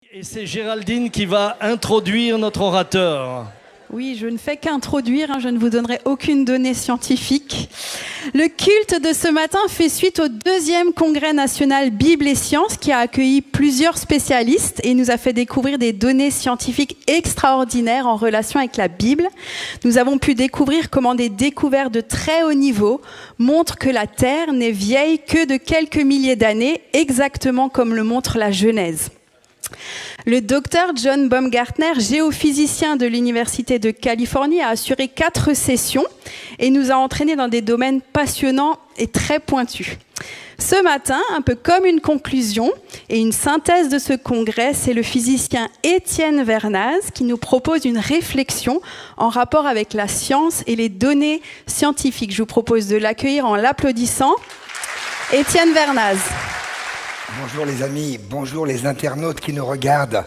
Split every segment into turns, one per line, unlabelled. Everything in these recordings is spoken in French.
Et c'est Géraldine qui va introduire notre orateur.
Oui, je ne fais qu'introduire, je ne vous donnerai aucune donnée scientifique. Le culte de ce matin fait suite au 2e Congrès national Bible et Sciences qui a accueilli plusieurs spécialistes et nous a fait découvrir des données scientifiques extraordinaires en relation avec la Bible. Nous avons pu découvrir comment des découvertes de très haut niveau montrent que la Terre n'est vieille que de quelques milliers d'années, exactement comme le montre la Genèse. Le docteur John Baumgartner, géophysicien de l'Université de Californie, a assuré 4 sessions et nous a entraînés dans des domaines passionnants et très pointus. Ce matin, un peu comme une conclusion et une synthèse de ce congrès, c'est le physicien Étienne Vernaz qui nous propose une réflexion en rapport avec la science et les données scientifiques. Je vous propose de l'accueillir en l'applaudissant. Étienne Vernaz.
Bonjour les amis, bonjour les internautes qui nous regardent.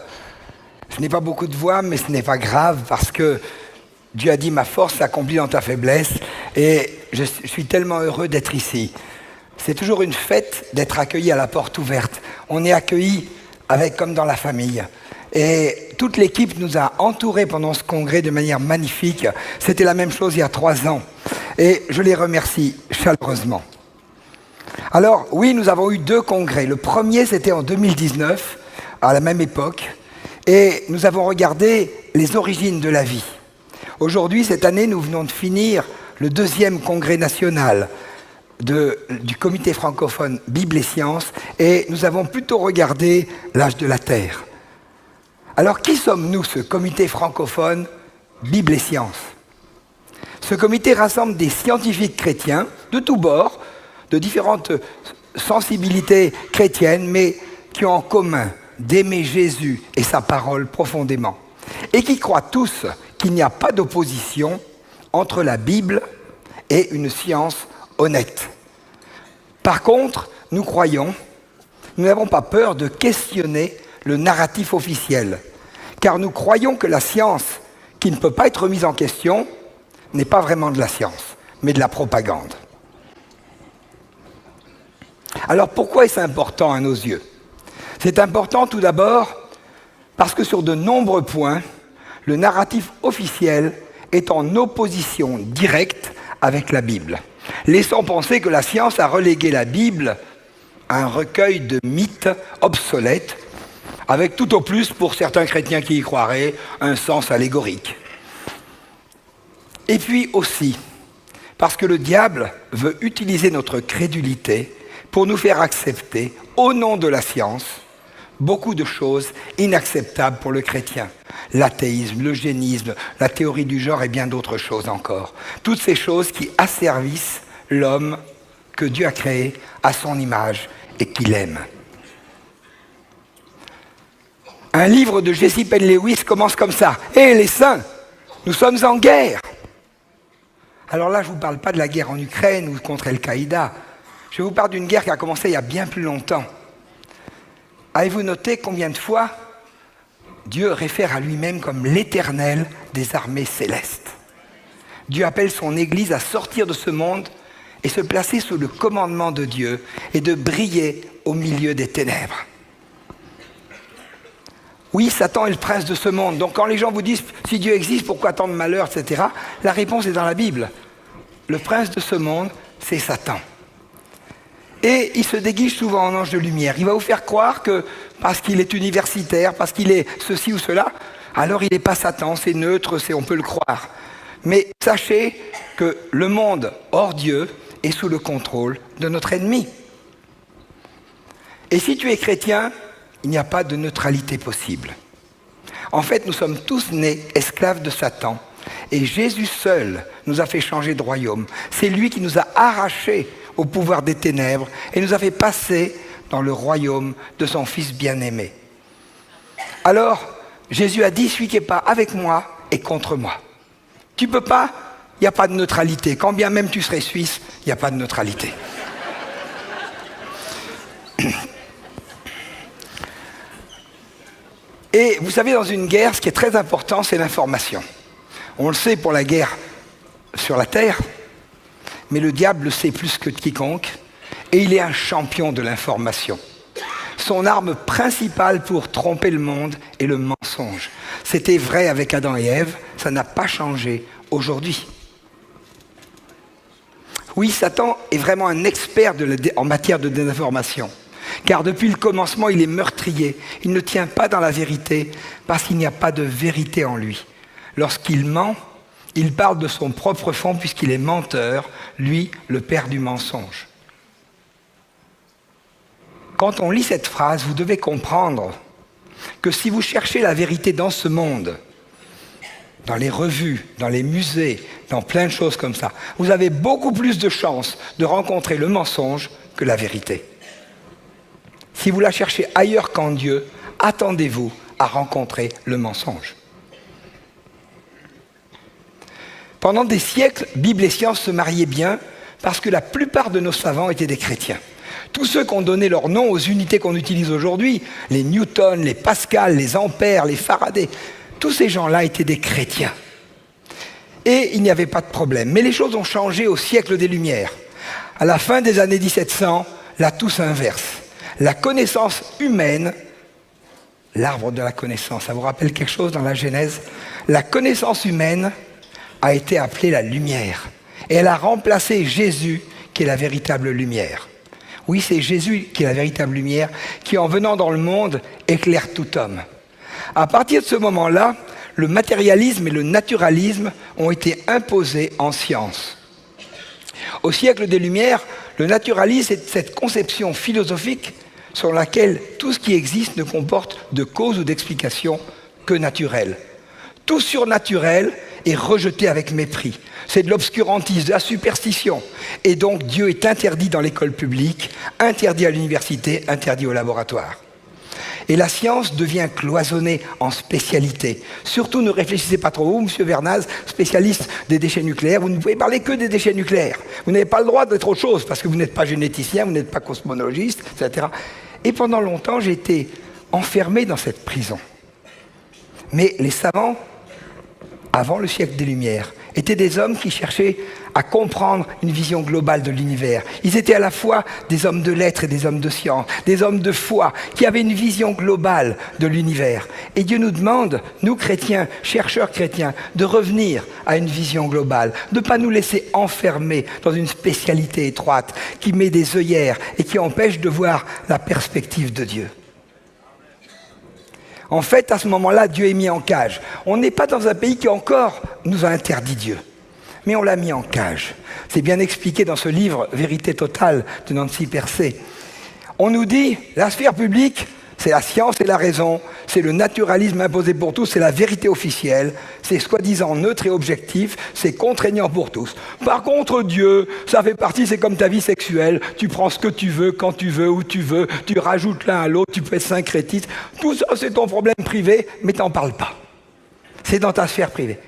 Je n'ai pas beaucoup de voix, mais ce n'est pas grave parce que Dieu a dit ma force s'accomplit dans ta faiblesse et je suis tellement heureux d'être ici. C'est toujours une fête d'être accueilli à la porte ouverte. On est accueilli comme dans la famille. Et toute l'équipe nous a entourés pendant ce congrès de manière magnifique. C'était la même chose il y a 3 ans. Et je les remercie chaleureusement. Alors, oui, nous avons eu 2 congrès. Le premier, c'était en 2019, à la même époque, et nous avons regardé les origines de la vie. Aujourd'hui, cette année, nous venons de finir le 2e congrès national du comité francophone Bible et Sciences, et nous avons plutôt regardé l'âge de la Terre. Alors, qui sommes-nous, ce comité francophone Bible et Sciences? Ce comité rassemble des scientifiques chrétiens de tous bords, de différentes sensibilités chrétiennes, mais qui ont en commun d'aimer Jésus et sa parole profondément. Et qui croient tous qu'il n'y a pas d'opposition entre la Bible et une science honnête. Par contre, nous n'avons pas peur de questionner le narratif officiel, car nous croyons que la science, qui ne peut pas être mise en question, n'est pas vraiment de la science, mais de la propagande. Alors pourquoi est-ce important à nos yeux? C'est important tout d'abord parce que sur de nombreux points, le narratif officiel est en opposition directe avec la Bible, laissant penser que la science a relégué la Bible à un recueil de mythes obsolètes, avec tout au plus, pour certains chrétiens qui y croiraient, un sens allégorique. Et puis aussi, parce que le diable veut utiliser notre crédulité pour nous faire accepter, au nom de la science, beaucoup de choses inacceptables pour le chrétien. L'athéisme, l'eugénisme, la théorie du genre et bien d'autres choses encore. Toutes ces choses qui asservissent l'homme que Dieu a créé à son image et qu'il aime. Un livre de Jessie Penn Lewis commence comme ça. « Hé les saints, nous sommes en guerre !» Alors là, je ne vous parle pas de la guerre en Ukraine ou contre Al-Qaïda. Je vous parle d'une guerre qui a commencé il y a bien plus longtemps. Avez-vous noté combien de fois Dieu réfère à lui-même comme l'Éternel des armées célestes? Dieu appelle son Église à sortir de ce monde et se placer sous le commandement de Dieu et de briller au milieu des ténèbres. Oui, Satan est le prince de ce monde. Donc quand les gens vous disent « si Dieu existe, pourquoi tant de malheur ?» etc., la réponse est dans la Bible. Le prince de ce monde, c'est Satan. Et il se déguise souvent en ange de lumière. Il va vous faire croire que parce qu'il est universitaire, parce qu'il est ceci ou cela, alors il n'est pas Satan, c'est neutre, on peut le croire. Mais sachez que le monde hors Dieu est sous le contrôle de notre ennemi. Et si tu es chrétien, il n'y a pas de neutralité possible. En fait, nous sommes tous nés esclaves de Satan. Et Jésus seul nous a fait changer de royaume. C'est lui qui nous a arrachés au pouvoir des ténèbres et nous a fait passer dans le royaume de son Fils bien-aimé. Alors, Jésus a dit, celui qui n'est pas avec moi est contre moi. Tu peux pas, il n'y a pas de neutralité. Quand bien même tu serais suisse, il n'y a pas de neutralité. Et vous savez, dans une guerre, ce qui est très important, c'est l'information. On le sait pour la guerre sur la terre, mais le diable le sait plus que quiconque, et il est un champion de l'information. son arme principale pour tromper le monde est le mensonge. C'était vrai avec Adam et Ève, ça n'a pas changé aujourd'hui. Oui, Satan est vraiment un expert en matière de désinformation. Car depuis le commencement, il est meurtrier. Il ne tient pas dans la vérité parce qu'il n'y a pas de vérité en lui. Lorsqu'il ment, il parle de son propre fond puisqu'il est menteur, lui, le père du mensonge. Quand on lit cette phrase, vous devez comprendre que si vous cherchez la vérité dans ce monde, dans les revues, dans les musées, dans plein de choses comme ça, vous avez beaucoup plus de chances de rencontrer le mensonge que la vérité. Si vous la cherchez ailleurs qu'en Dieu, attendez-vous à rencontrer le mensonge. Pendant des siècles, Bible et science se mariaient bien parce que la plupart de nos savants étaient des chrétiens. Tous ceux qui ont donné leur nom aux unités qu'on utilise aujourd'hui, les Newton, les Pascal, les Ampères, les Faraday, tous ces gens-là étaient des chrétiens. Et il n'y avait pas de problème. Mais les choses ont changé au siècle des Lumières. À la fin des années 1700, là tout s'inverse. La connaissance humaine, l'arbre de la connaissance, ça vous rappelle quelque chose dans la Genèse? La connaissance humaine a été appelée la lumière. Et elle a remplacé Jésus, qui est la véritable lumière. Oui, c'est Jésus qui est la véritable lumière, qui en venant dans le monde éclaire tout homme. À partir de ce moment-là, le matérialisme et le naturalisme ont été imposés en science. Au siècle des Lumières, le naturalisme est cette conception philosophique sur laquelle tout ce qui existe ne comporte de cause ou d'explication que naturelle. Tout surnaturel est rejeté avec mépris. C'est de l'obscurantisme, de la superstition. Et donc Dieu est interdit dans l'école publique, interdit à l'université, interdit au laboratoire. Et la science devient cloisonnée en spécialités. Surtout, ne réfléchissez pas trop. Vous, M. Vernaz, spécialiste des déchets nucléaires, vous ne pouvez parler que des déchets nucléaires. Vous n'avez pas le droit d'être autre chose, parce que vous n'êtes pas généticien, vous n'êtes pas cosmologiste, etc. Et pendant longtemps, j'ai été enfermé dans cette prison. Mais les savants, avant le siècle des Lumières, étaient des hommes qui cherchaient à comprendre une vision globale de l'univers. Ils étaient à la fois des hommes de lettres et des hommes de science, des hommes de foi, qui avaient une vision globale de l'univers. Et Dieu nous demande, nous chrétiens, chercheurs chrétiens, de revenir à une vision globale, de ne pas nous laisser enfermer dans une spécialité étroite qui met des œillères et qui empêche de voir la perspective de Dieu. En fait, à ce moment-là, Dieu est mis en cage. On n'est pas dans un pays qui encore nous a interdit Dieu, mais on l'a mis en cage. C'est bien expliqué dans ce livre « Vérité totale » de Nancy Pearcey. On nous dit, la sphère publique, c'est la science et la raison, c'est le naturalisme imposé pour tous, c'est la vérité officielle, c'est soi-disant neutre et objectif, c'est contraignant pour tous. Par contre, Dieu, ça fait partie, c'est comme ta vie sexuelle, tu prends ce que tu veux, quand tu veux, où tu veux, tu rajoutes l'un à l'autre, tu fais syncrétisme, tout ça c'est ton problème privé, mais t'en parles pas. C'est dans ta sphère privée.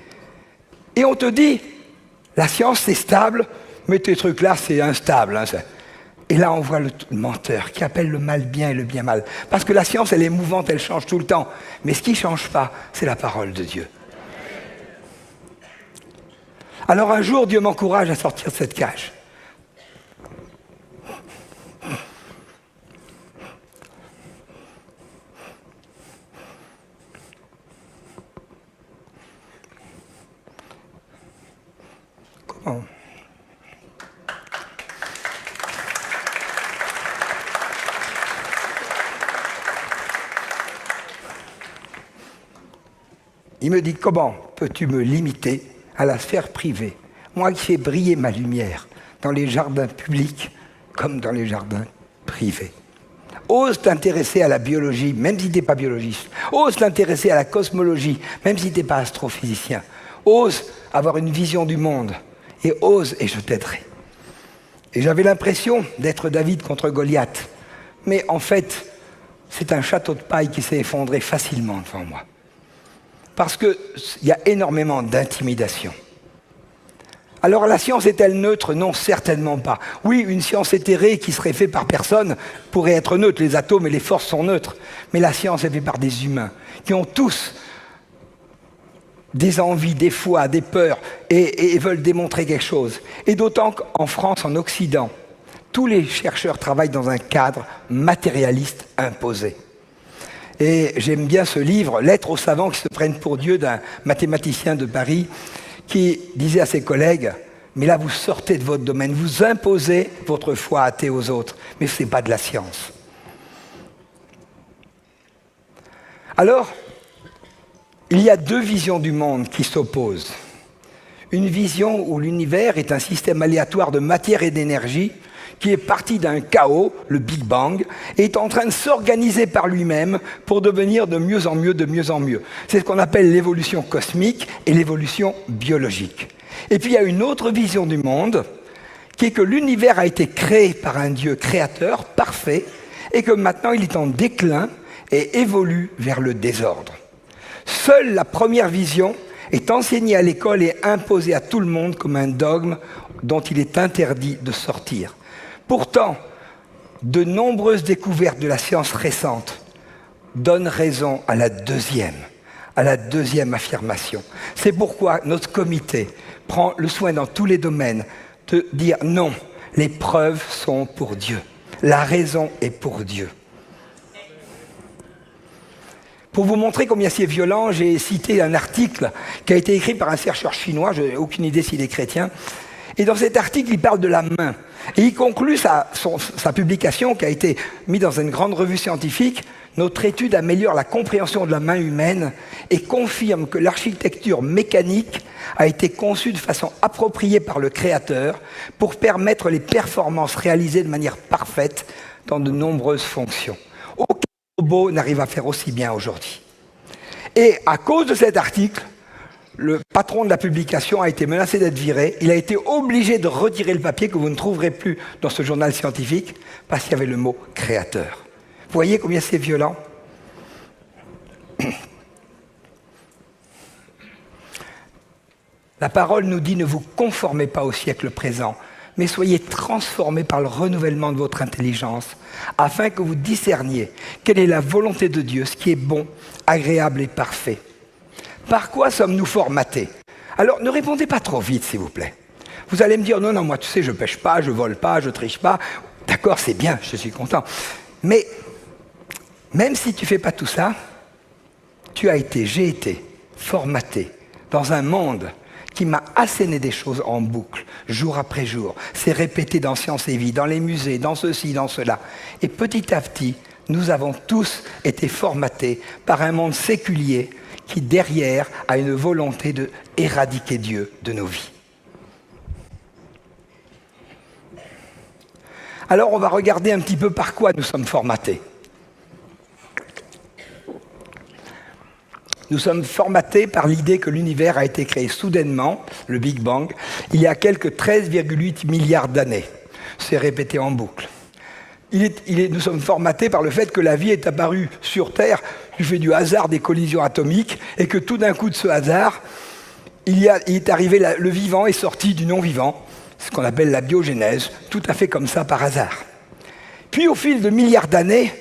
Et on te dit, la science c'est stable, mais tes trucs là c'est instable. Et là, on voit le menteur qui appelle le mal bien et le bien mal. Parce que la science, elle est mouvante, elle change tout le temps. Mais ce qui ne change pas, c'est la parole de Dieu. Alors un jour, Dieu m'encourage à sortir de cette cage. Comment ? Il me dit, comment peux-tu me limiter à la sphère privée, moi qui fais briller ma lumière dans les jardins publics comme dans les jardins privés. Ose t'intéresser à la biologie, même si tu n'es pas biologiste. Ose t'intéresser à la cosmologie, même si tu n'es pas astrophysicien. Ose avoir une vision du monde et ose et je t'aiderai. Et j'avais l'impression d'être David contre Goliath. Mais en fait, c'est un château de paille qui s'est effondré facilement devant moi. Parce qu'il y a énormément d'intimidation. Alors la science est-elle neutre? Non, certainement pas. Oui, une science éthérée qui serait faite par personne pourrait être neutre. Les atomes et les forces sont neutres. Mais la science est faite par des humains qui ont tous des envies, des foi, des peurs et veulent démontrer quelque chose. Et d'autant qu'en France, en Occident, tous les chercheurs travaillent dans un cadre matérialiste imposé. Et j'aime bien ce livre, Lettres aux savants qui se prennent pour Dieu, d'un mathématicien de Paris, qui disait à ses collègues, mais là vous sortez de votre domaine, vous imposez votre foi athée aux autres, mais ce n'est pas de la science. Alors, il y a deux visions du monde qui s'opposent. Une vision où l'univers est un système aléatoire de matière et d'énergie qui est parti d'un chaos, le Big Bang, et est en train de s'organiser par lui-même pour devenir de mieux en mieux, de mieux en mieux. C'est ce qu'on appelle l'évolution cosmique et l'évolution biologique. Et puis il y a une autre vision du monde, qui est que l'univers a été créé par un Dieu créateur, parfait, et que maintenant il est en déclin et évolue vers le désordre. Seule la première vision est enseignée à l'école et imposée à tout le monde comme un dogme dont il est interdit de sortir. Pourtant, de nombreuses découvertes de la science récente donnent raison à la deuxième affirmation. C'est pourquoi notre comité prend le soin dans tous les domaines de dire non, les preuves sont pour Dieu. La raison est pour Dieu. Pour vous montrer combien c'est violent, j'ai cité un article qui a été écrit par un chercheur chinois, je n'ai aucune idée s'il est chrétien, et dans cet article, il parle de la main. Et il conclut sa publication, qui a été mise dans une grande revue scientifique. Notre étude améliore la compréhension de la main humaine et confirme que l'architecture mécanique a été conçue de façon appropriée par le créateur pour permettre les performances réalisées de manière parfaite dans de nombreuses fonctions. Aucun robot n'arrive à faire aussi bien aujourd'hui. Et à cause de cet article, le patron de la publication a été menacé d'être viré. Il a été obligé de retirer le papier que vous ne trouverez plus dans ce journal scientifique parce qu'il y avait le mot « créateur ». Vous voyez combien c'est violent ? La parole nous dit « Ne vous conformez pas au siècle présent, mais soyez transformés par le renouvellement de votre intelligence, afin que vous discerniez quelle est la volonté de Dieu, ce qui est bon, agréable et parfait. » Par quoi sommes-nous formatés ? Alors, ne répondez pas trop vite, s'il vous plaît. Vous allez me dire, non, moi, tu sais, je pêche pas, je vole pas, je triche pas. D'accord, c'est bien, je suis content. Mais, même si tu fais pas tout ça, j'ai été formaté dans un monde qui m'a asséné des choses en boucle, jour après jour. C'est répété dans Science et Vie, dans les musées, dans ceci, dans cela. Et petit à petit, nous avons tous été formatés par un monde séculier qui, derrière, a une volonté de éradiquer Dieu de nos vies. Alors, on va regarder un petit peu par quoi nous sommes formatés. Nous sommes formatés par l'idée que l'univers a été créé soudainement, le Big Bang, il y a quelques 13,8 milliards d'années. C'est répété en boucle. Nous sommes formatés par le fait que la vie est apparue sur Terre du fait du hasard des collisions atomiques et que tout d'un coup de ce hasard, il est arrivé, le vivant est sorti du non-vivant, ce qu'on appelle la biogénèse, tout à fait comme ça par hasard. Puis au fil de milliards d'années,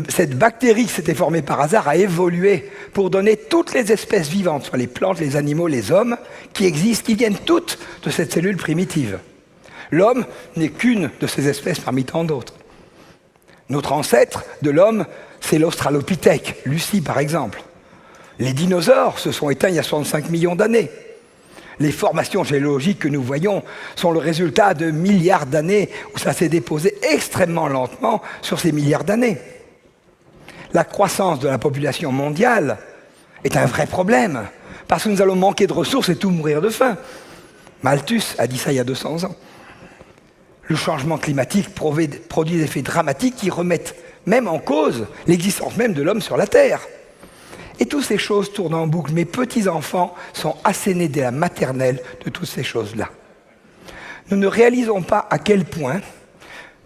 cette bactérie qui s'était formée par hasard a évolué pour donner toutes les espèces vivantes, soit les plantes, les animaux, les hommes, qui existent, qui viennent toutes de cette cellule primitive. L'homme n'est qu'une de ces espèces parmi tant d'autres. Notre ancêtre de l'homme, c'est l'Australopithèque, Lucie par exemple. Les dinosaures se sont éteints il y a 65 millions d'années. Les formations géologiques que nous voyons sont le résultat de milliards d'années où ça s'est déposé extrêmement lentement sur ces milliards d'années. La croissance de la population mondiale est un vrai problème parce que nous allons manquer de ressources et tout mourir de faim. Malthus a dit ça il y a 200 ans. Le changement climatique produit des effets dramatiques qui remettent même en cause l'existence même de l'homme sur la Terre. Et toutes ces choses tournent en boucle. Mes petits-enfants sont assénés dès la maternelle de toutes ces choses-là. Nous ne réalisons pas à quel point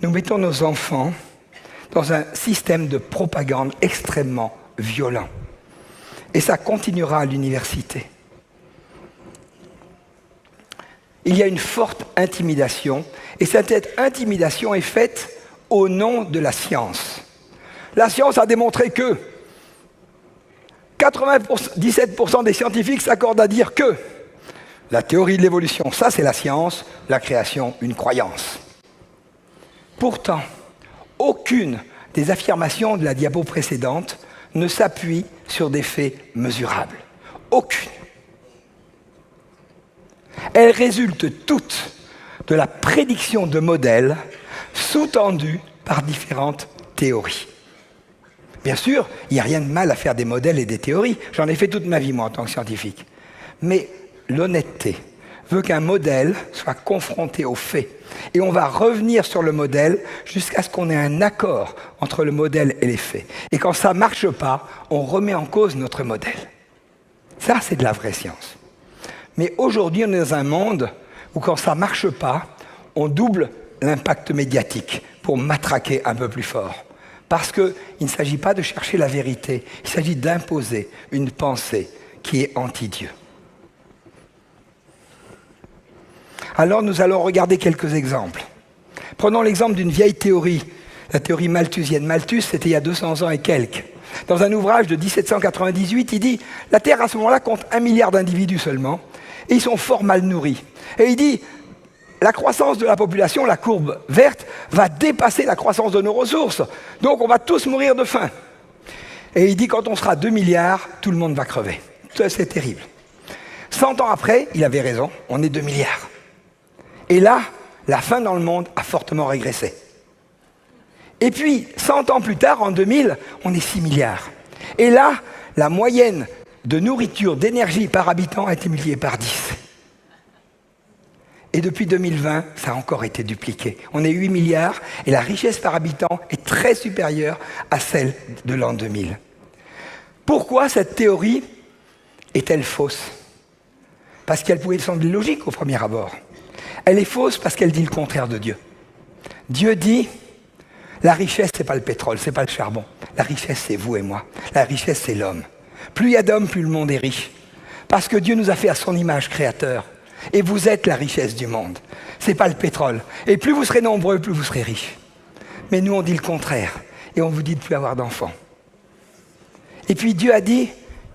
nous mettons nos enfants dans un système de propagande extrêmement violent. Et ça continuera à l'université. Il y a une forte intimidation, et cette intimidation est faite au nom de la science. La science a démontré que 97% des scientifiques s'accordent à dire que la théorie de l'évolution, ça c'est la science, la création, une croyance. Pourtant, aucune des affirmations de la diapo précédente ne s'appuie sur des faits mesurables. Aucune. Elles résultent toutes de la prédiction de modèles sous-tendus par différentes théories. Bien sûr, il n'y a rien de mal à faire des modèles et des théories. J'en ai fait toute ma vie, moi, en tant que scientifique. Mais l'honnêteté veut qu'un modèle soit confronté aux faits. Et on va revenir sur le modèle jusqu'à ce qu'on ait un accord entre le modèle et les faits. Et quand ça ne marche pas, on remet en cause notre modèle. Ça, c'est de la vraie science. Mais aujourd'hui, on est dans un monde où quand ça ne marche pas, on double l'impact médiatique pour matraquer un peu plus fort. Parce qu'il ne s'agit pas de chercher la vérité, il s'agit d'imposer une pensée qui est anti-Dieu. Alors nous allons regarder quelques exemples. Prenons l'exemple d'une vieille théorie, la théorie malthusienne. Malthus, c'était il y a 200 ans et quelques. Dans un ouvrage de 1798, il dit « La Terre, à ce moment-là, compte 1 milliard d'individus seulement, et ils sont fort mal nourris. » Et il dit « La croissance de la population, la courbe verte, va dépasser la croissance de nos ressources. Donc on va tous mourir de faim. » Et il dit « Quand on sera 2 milliards, tout le monde va crever. » C'est terrible. 100 ans après, il avait raison, on est 2 milliards. Et là, la faim dans le monde a fortement régressé. Et puis, 100 ans plus tard, en 2000, on est 6 milliards. Et là, la moyenne de nourriture, d'énergie par habitant a été multipliée par 10. Et depuis 2020, ça a encore été dupliqué. On est 8 milliards et la richesse par habitant est très supérieure à celle de l'an 2000. Pourquoi cette théorie est-elle fausse? Parce qu'elle pouvait sembler logique au premier abord. Elle est fausse parce qu'elle dit le contraire de Dieu. Dieu dit, la richesse, ce n'est pas le pétrole, ce n'est pas le charbon. La richesse, c'est vous et moi. La richesse, c'est l'homme. Plus il y a d'hommes, plus le monde est riche. Parce que Dieu nous a fait à son image créateur. Et vous êtes la richesse du monde. Ce n'est pas le pétrole. Et plus vous serez nombreux, plus vous serez riches. Mais nous, on dit le contraire. Et on vous dit de ne plus avoir d'enfants. Et puis Dieu a dit,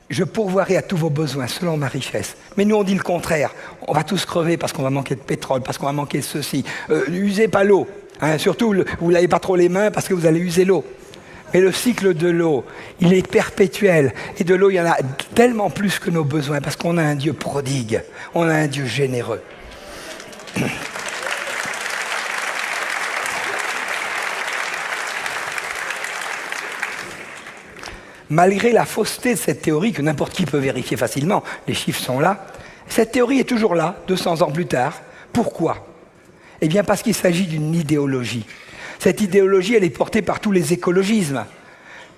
je pourvoirai à tous vos besoins selon ma richesse. Mais nous, on dit le contraire. On va tous crever parce qu'on va manquer de pétrole, parce qu'on va manquer de ceci. Usez pas l'eau. Hein, surtout, vous ne lavez pas trop les mains parce que vous allez user l'eau. Mais le cycle de l'eau, il est perpétuel. Et de l'eau, il y en a tellement plus que nos besoins parce qu'on a un Dieu prodigue. On a un Dieu généreux. Malgré la fausseté de cette théorie, que n'importe qui peut vérifier facilement, les chiffres sont là, cette théorie est toujours là, 200 ans plus tard. Pourquoi? Eh bien parce qu'il s'agit d'une idéologie. Cette idéologie, elle est portée par tous les écologismes.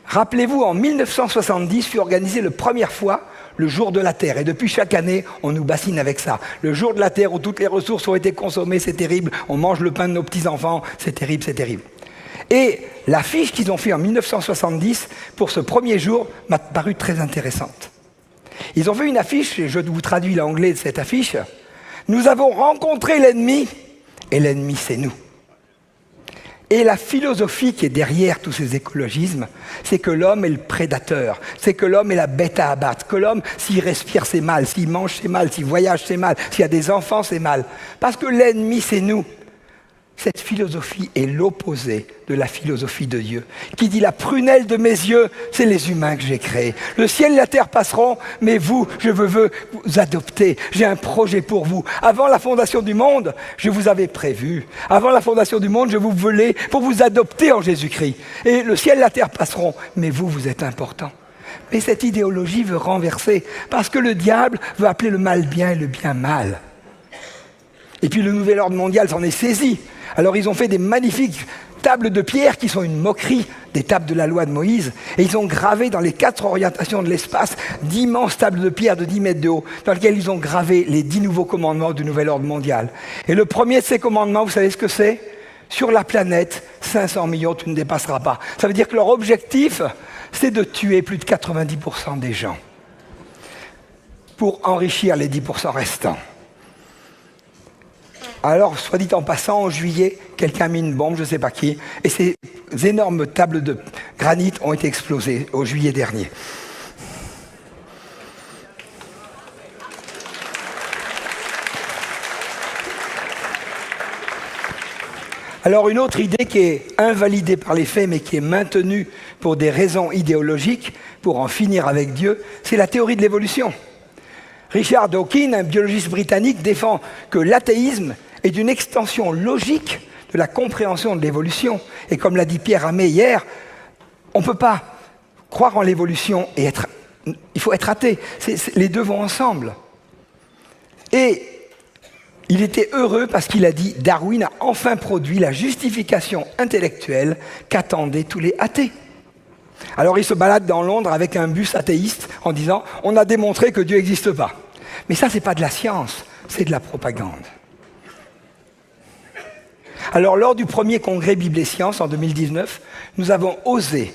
Rappelez-vous, en 1970 fut organisé la première fois le jour de la Terre. Et depuis chaque année, on nous bassine avec ça. Le jour de la Terre où toutes les ressources ont été consommées, c'est terrible. On mange le pain de nos petits-enfants, c'est terrible, c'est terrible. Et l'affiche qu'ils ont fait en 1970 pour ce premier jour m'a paru très intéressante. Ils ont fait une affiche, et je vous traduis l'anglais de cette affiche. Nous avons rencontré l'ennemi, et l'ennemi c'est nous. Et la philosophie qui est derrière tous ces écologismes, c'est que l'homme est le prédateur, c'est que l'homme est la bête à abattre, que l'homme, s'il respire, c'est mal, s'il mange, c'est mal, s'il voyage, c'est mal, s'il y a des enfants, c'est mal. Parce que l'ennemi, c'est nous. Cette philosophie est l'opposé de la philosophie de Dieu, qui dit « La prunelle de mes yeux, c'est les humains que j'ai créés. Le ciel et la terre passeront, mais vous, je veux vous adopter. J'ai un projet pour vous. Avant la fondation du monde, je vous avais prévu. Avant la fondation du monde, je vous voulais pour vous adopter en Jésus-Christ. Et le ciel et la terre passeront, mais vous, vous êtes important. » Mais cette idéologie veut renverser, parce que le diable veut appeler le mal bien et le bien mal. Et puis le nouvel ordre mondial s'en est saisi. Alors ils ont fait des magnifiques tables de pierre qui sont une moquerie des tables de la loi de Moïse. Et ils ont gravé dans les 4 orientations de l'espace d'immenses tables de pierre de 10 mètres de haut, dans lesquelles ils ont gravé les 10 nouveaux commandements du nouvel ordre mondial. Et le premier de ces commandements, vous savez ce que c'est? Sur la planète, 500 millions, tu ne dépasseras pas. Ça veut dire que leur objectif, c'est de tuer plus de 90% des gens pour enrichir les 10% restants. Alors, soit dit en passant, en juillet, quelqu'un a mis une bombe, je ne sais pas qui, et ces énormes tables de granit ont été explosées au juillet dernier. Alors une autre idée qui est invalidée par les faits mais qui est maintenue pour des raisons idéologiques, pour en finir avec Dieu, c'est la théorie de l'évolution. Richard Dawkins, un biologiste britannique, défend que l'athéisme est une extension logique de la compréhension de l'évolution. Et comme l'a dit Pierre Hamé hier, on ne peut pas croire en l'évolution et il faut être athée. Les deux vont ensemble. Et il était heureux parce qu'il a dit « Darwin a enfin produit la justification intellectuelle qu'attendaient tous les athées ». Alors il se balade dans Londres avec un bus athéiste en disant « On a démontré que Dieu n'existe pas ». Mais ça, ce n'est pas de la science, c'est de la propagande. Alors lors du premier congrès Bible et Sciences en 2019, nous avons osé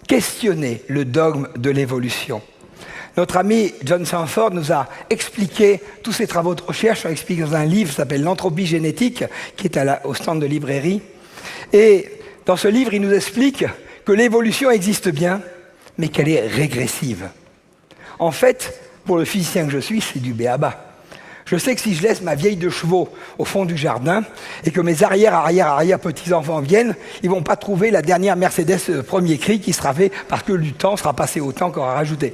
questionner le dogme de l'évolution. Notre ami John Sanford nous a expliqué tous ses travaux de recherche, on explique dans un livre qui s'appelle L'entropie génétique, qui est au stand de librairie. Et dans ce livre, il nous explique que l'évolution existe bien, mais qu'elle est régressive. En fait, pour le physicien que je suis, c'est du b.a.-ba. Je sais que si je laisse ma vieille de chevaux au fond du jardin et que mes arrière-petits-enfants viennent, ils ne vont pas trouver la dernière Mercedes premier cri qui sera fait parce que du temps sera passé au temps qu'on aura rajouté.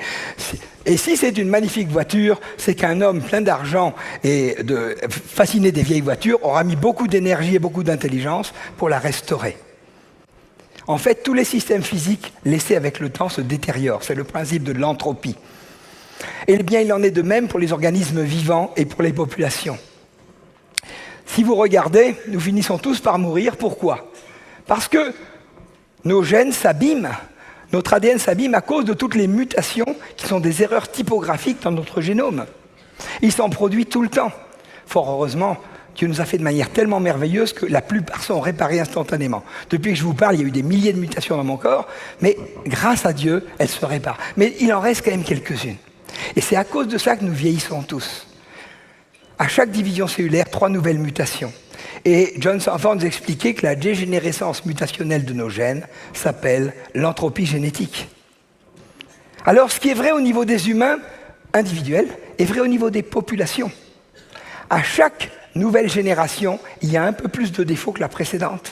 Et si c'est une magnifique voiture, c'est qu'un homme plein d'argent et fasciné des vieilles voitures aura mis beaucoup d'énergie et beaucoup d'intelligence pour la restaurer. En fait, tous les systèmes physiques laissés avec le temps se détériorent. C'est le principe de l'entropie. Eh bien, il en est de même pour les organismes vivants et pour les populations. Si vous regardez, nous finissons tous par mourir. Pourquoi? Parce que nos gènes s'abîment, notre ADN s'abîme à cause de toutes les mutations qui sont des erreurs typographiques dans notre génome. Il s'en produit tout le temps. Fort heureusement, Dieu nous a fait de manière tellement merveilleuse que la plupart sont réparées instantanément. Depuis que je vous parle, il y a eu des milliers de mutations dans mon corps, mais grâce à Dieu, elles se réparent. Mais il en reste quand même quelques-unes. Et c'est à cause de ça que nous vieillissons tous. À chaque division cellulaire, 3 nouvelles mutations. Et John Sanford nous expliquait que la dégénérescence mutationnelle de nos gènes s'appelle l'entropie génétique. Alors, ce qui est vrai au niveau des humains individuels est vrai au niveau des populations. À chaque nouvelle génération, il y a un peu plus de défauts que la précédente.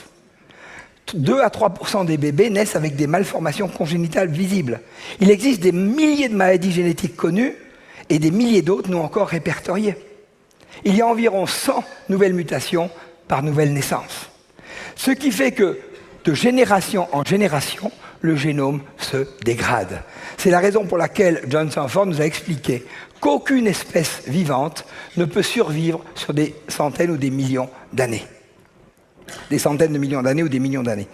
2 à 3% des bébés naissent avec des malformations congénitales visibles. Il existe des milliers de maladies génétiques connues et des milliers d'autres non encore répertoriées. Il y a environ 100 nouvelles mutations par nouvelle naissance. Ce qui fait que, de génération en génération, le génome se dégrade. C'est la raison pour laquelle John Sanford nous a expliqué qu'aucune espèce vivante ne peut survivre sur des centaines ou des millions d'années. Des centaines de millions d'années ou des millions d'années.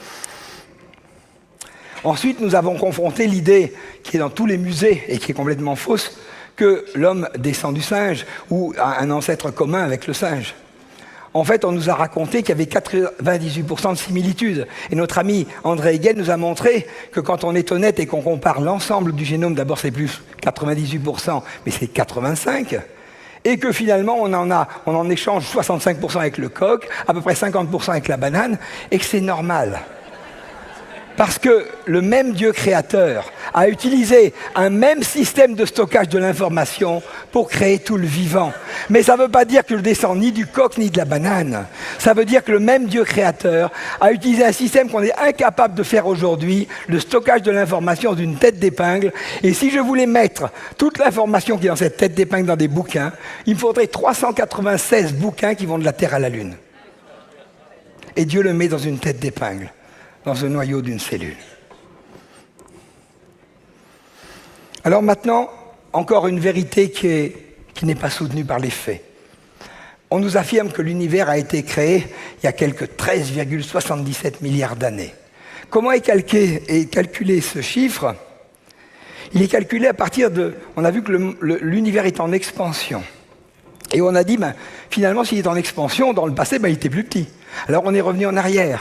Ensuite, nous avons confronté l'idée qui est dans tous les musées et qui est complètement fausse, que l'homme descend du singe ou a un ancêtre commun avec le singe. En fait, on nous a raconté qu'il y avait 98% de similitudes. Et notre ami André Hegel nous a montré que quand on est honnête et qu'on compare l'ensemble du génome, d'abord c'est plus 98%, mais c'est 85%. Et que finalement, on en échange 65% avec le coq, à peu près 50% avec la banane, et que c'est normal. Parce que le même Dieu créateur a utilisé un même système de stockage de l'information pour créer tout le vivant. Mais ça ne veut pas dire que je descends ni du coq ni de la banane. Ça veut dire que le même Dieu créateur a utilisé un système qu'on est incapable de faire aujourd'hui, le stockage de l'information d'une tête d'épingle. Et si je voulais mettre toute l'information qui est dans cette tête d'épingle dans des bouquins, il me faudrait 396 bouquins qui vont de la Terre à la Lune. Et Dieu le met dans une tête d'épingle, dans un noyau d'une cellule. Alors maintenant, encore une vérité qui n'est pas soutenue par les faits. On nous affirme que l'univers a été créé il y a quelques 13,77 milliards d'années. Comment est calculé ce chiffre? Il est calculé à partir de... On a vu que l'univers est en expansion. Et on a dit, finalement, s'il est en expansion, dans le passé, il était plus petit. Alors on est revenu en arrière.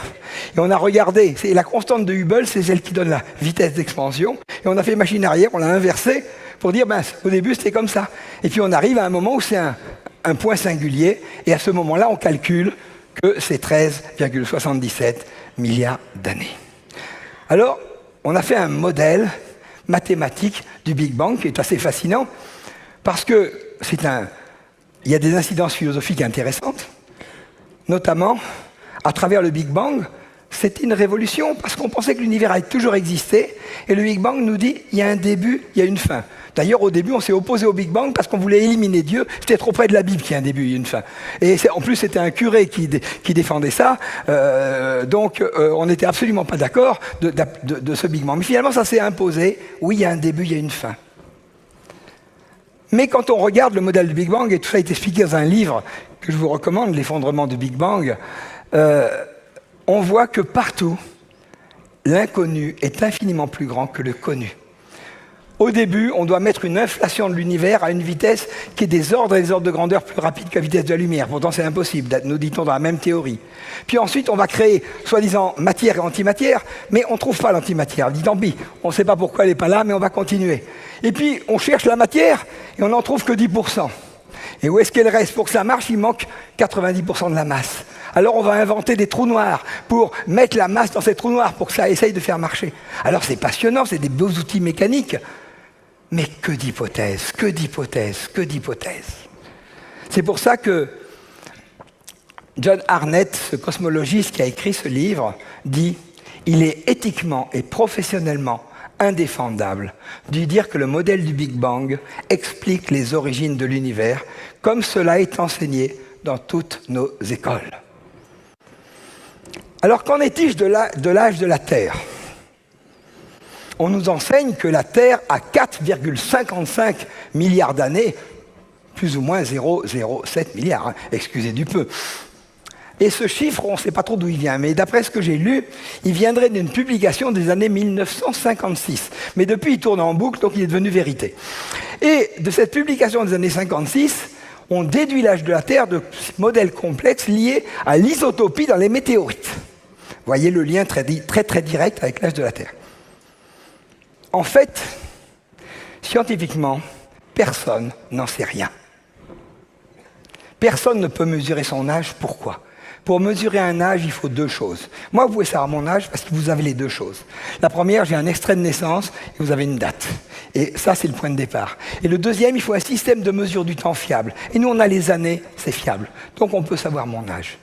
Et on a regardé, c'est la constante de Hubble, c'est celle qui donne la vitesse d'expansion. Et on a fait machine arrière, on l'a inversé pour dire, au début c'était comme ça. Et puis on arrive à un moment où c'est un point singulier. Et à ce moment-là, on calcule que c'est 13,77 milliards d'années. Alors, on a fait un modèle mathématique du Big Bang qui est assez fascinant parce que il y a des incidences philosophiques intéressantes, notamment à travers le Big Bang, c'était une révolution parce qu'on pensait que l'univers avait toujours existé et le Big Bang nous dit il y a un début, il y a une fin. D'ailleurs, au début, on s'est opposé au Big Bang parce qu'on voulait éliminer Dieu. C'était trop près de la Bible qu'il y a un début et une fin. Et en plus, c'était un curé qui défendait ça. Donc, on n'était absolument pas d'accord de ce Big Bang. Mais finalement, ça s'est imposé. Oui, il y a un début, il y a une fin. Mais quand on regarde le modèle du Big Bang, et tout ça est expliqué dans un livre que je vous recommande, L'effondrement du Big Bang, on voit que partout, l'inconnu est infiniment plus grand que le connu. Au début, on doit mettre une inflation de l'univers à une vitesse qui est des ordres et des ordres de grandeur plus rapides que la vitesse de la lumière. Pourtant, c'est impossible, nous dit-on dans la même théorie. Puis ensuite, on va créer, soi-disant, matière et antimatière, mais on ne trouve pas l'antimatière. On dit, tant pis, on ne sait pas pourquoi elle n'est pas là, mais on va continuer. Et puis, on cherche la matière et on n'en trouve que 10%. Et où est-ce qu'elle reste? Pour que ça marche, il manque 90% de la masse. Alors on va inventer des trous noirs pour mettre la masse dans ces trous noirs pour que ça essaye de faire marcher. Alors c'est passionnant, c'est des beaux outils mécaniques. Mais que d'hypothèses, que d'hypothèses, que d'hypothèses. C'est pour ça que John Arnett, ce cosmologiste qui a écrit ce livre, dit « Il est éthiquement et professionnellement indéfendable de dire que le modèle du Big Bang explique les origines de l'univers, comme cela est enseigné dans toutes nos écoles. » Alors qu'en est-il de l'âge de la Terre? On nous enseigne que la Terre a 4,55 milliards d'années, plus ou moins 0,07 milliards, hein, excusez du peu. Et ce chiffre, on ne sait pas trop d'où il vient, mais d'après ce que j'ai lu, il viendrait d'une publication des années 1956. Mais depuis, il tourne en boucle, donc il est devenu vérité. Et de cette publication des années 56, on déduit l'âge de la Terre de modèles complexes liés à l'isotopie dans les météorites. Vous voyez le lien très direct avec l'âge de la Terre. En fait, scientifiquement, personne n'en sait rien. Personne ne peut mesurer son âge. Pourquoi? Pour mesurer un âge, il faut deux choses. Moi, vous pouvez savoir mon âge parce que vous avez les deux choses. La première, j'ai un extrait de naissance et vous avez une date. Et ça, c'est le point de départ. Et le deuxième, il faut un système de mesure du temps fiable. Et nous, on a les années, c'est fiable. Donc, on peut savoir mon âge.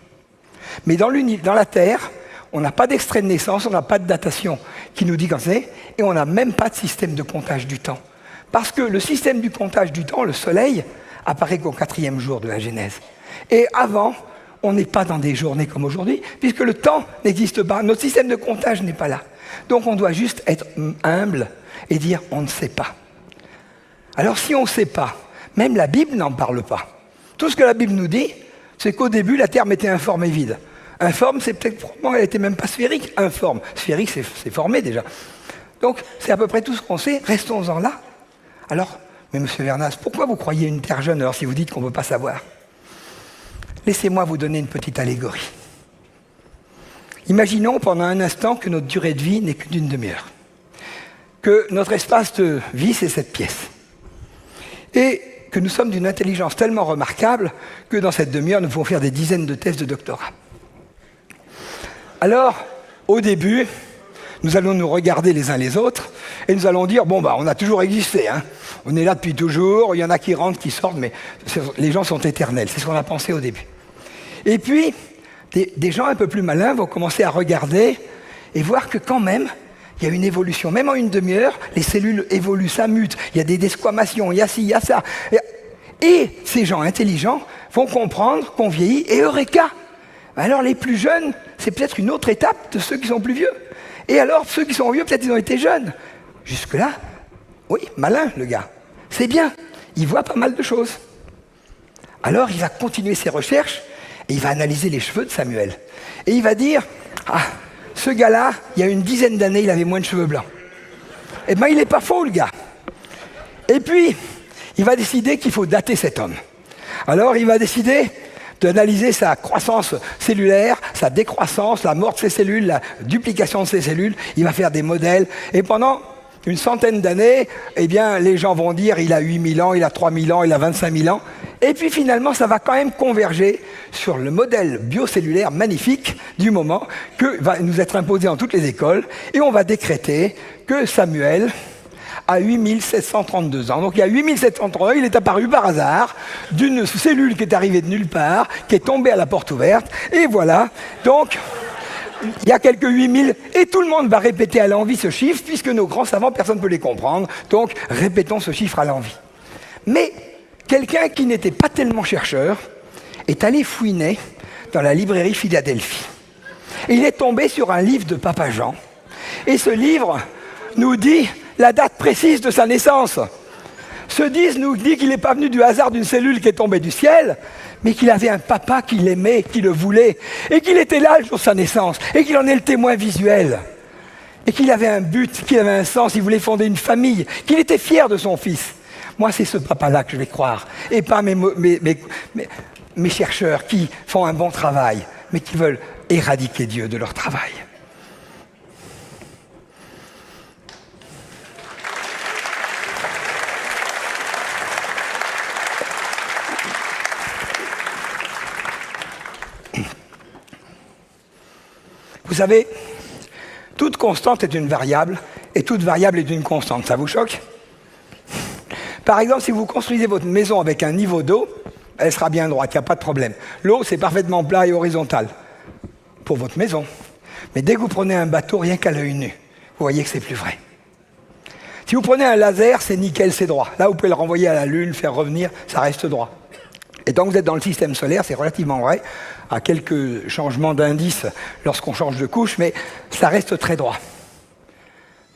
Mais dans la Terre, on n'a pas d'extrait de naissance, on n'a pas de datation qui nous dit quand c'est, et on n'a même pas de système de comptage du temps. Parce que le système du comptage du temps, le Soleil, apparaît qu'au 4e jour de la Genèse. Et avant, on n'est pas dans des journées comme aujourd'hui, puisque le temps n'existe pas, notre système de comptage n'est pas là. Donc on doit juste être humble et dire on ne sait pas. Alors si on ne sait pas, même la Bible n'en parle pas. Tout ce que la Bible nous dit, c'est qu'au début, la Terre m'était informe et vide. Informe, c'est peut-être probablement, elle n'était même pas sphérique. Informe. Sphérique, c'est formé déjà. Donc, c'est à peu près tout ce qu'on sait. Restons-en là. Alors, mais monsieur Vernas, pourquoi vous croyez une Terre jeune alors si vous dites qu'on ne peut pas savoir? Laissez-moi vous donner une petite allégorie. Imaginons pendant un instant que notre durée de vie n'est que d'une demi-heure. Que notre espace de vie, c'est cette pièce. Et que nous sommes d'une intelligence tellement remarquable que dans cette demi-heure, nous pouvons faire des dizaines de thèses de doctorat. Alors, au début, nous allons nous regarder les uns les autres et nous allons dire, bon, on a toujours existé, hein. On est là depuis toujours, il y en a qui rentrent, qui sortent, mais les gens sont éternels. C'est ce qu'on a pensé au début. Et puis, des gens un peu plus malins vont commencer à regarder et voir que quand même, il y a une évolution. Même en une demi-heure, les cellules évoluent, ça mute. Il y a des desquamations, il y a ci, il y a ça. Et ces gens intelligents vont comprendre qu'on vieillit et eureka! Alors les plus jeunes, c'est peut-être une autre étape de ceux qui sont plus vieux. Et alors, ceux qui sont vieux, peut-être ils ont été jeunes. Jusque-là, oui, malin le gars. C'est bien, il voit pas mal de choses. Alors il va continuer ses recherches et il va analyser les cheveux de Samuel. Et il va dire, ah, ce gars-là, il y a une dizaine d'années, il avait moins de cheveux blancs. Eh bien, il n'est pas faux, le gars. Et puis, il va décider qu'il faut dater cet homme. Alors, il va décider d'analyser sa croissance cellulaire, sa décroissance, la mort de ses cellules, la duplication de ses cellules. Il va faire des modèles. Et pendant une centaine d'années, eh bien, les gens vont dire il a 8000 ans, il a 3000 ans, il a 25 000 ans. Et puis finalement, ça va quand même converger sur le modèle biocellulaire magnifique du moment que va nous être imposé dans toutes les écoles. Et on va décréter que Samuel à 8732 ans. Donc il y a 8732 ans, il est apparu par hasard d'une cellule qui est arrivée de nulle part, qui est tombée à la porte ouverte, et voilà. Donc, il y a quelques 8000, et tout le monde va répéter à l'envi ce chiffre, puisque nos grands savants, personne ne peut les comprendre, donc répétons ce chiffre à l'envi. Mais quelqu'un qui n'était pas tellement chercheur est allé fouiner dans la librairie Philadelphie. Et il est tombé sur un livre de Papa Jean, et ce livre nous dit la date précise de sa naissance. Ce disque nous dit qu'il n'est pas venu du hasard d'une cellule qui est tombée du ciel, mais qu'il avait un papa qui l'aimait, qui le voulait, et qu'il était là le jour de sa naissance, et qu'il en est le témoin visuel, et qu'il avait un but, qu'il avait un sens, il voulait fonder une famille, qu'il était fier de son fils. Moi, c'est ce papa-là que je vais croire, et pas mes chercheurs qui font un bon travail, mais qui veulent éradiquer Dieu de leur travail. Vous savez, toute constante est une variable, et toute variable est une constante. Ça vous choque? Par exemple, si vous construisez votre maison avec un niveau d'eau, elle sera bien droite, il n'y a pas de problème. L'eau, c'est parfaitement plat et horizontal pour votre maison. Mais dès que vous prenez un bateau, rien qu'à l'œil nu, vous voyez que c'est plus vrai. Si vous prenez un laser, c'est nickel, c'est droit. Là, vous pouvez le renvoyer à la Lune, faire revenir, ça reste droit. Et tant que vous êtes dans le système solaire, c'est relativement vrai, à quelques changements d'indice lorsqu'on change de couche, mais ça reste très droit.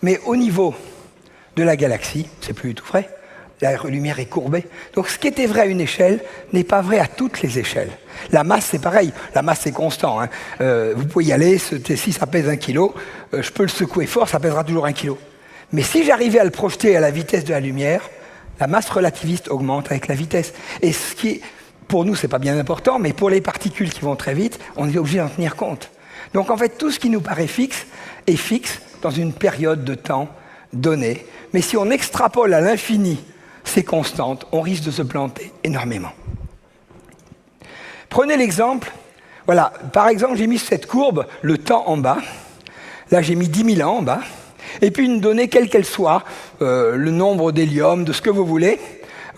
Mais au niveau de la galaxie, c'est plus du tout vrai. La lumière est courbée. Donc ce qui était vrai à une échelle n'est pas vrai à toutes les échelles. La masse, c'est pareil. La masse, c'est constant. Hein. Vous pouvez y aller, si ça pèse 1 kilo, je peux le secouer fort, ça pèsera toujours 1 kilo. Mais si j'arrivais à le projeter à la vitesse de la lumière, la masse relativiste augmente avec la vitesse. Et ce qui est, pour nous, c'est pas bien important, mais pour les particules qui vont très vite, on est obligé d'en tenir compte. Donc en fait, tout ce qui nous paraît fixe est fixe dans une période de temps donnée. Mais si on extrapole à l'infini ces constantes, on risque de se planter énormément. Prenez l'exemple, voilà, par exemple, j'ai mis cette courbe, le temps en bas. Là, j'ai mis 10 000 ans en bas. Et puis une donnée, quelle qu'elle soit, le nombre d'hélium, de ce que vous voulez,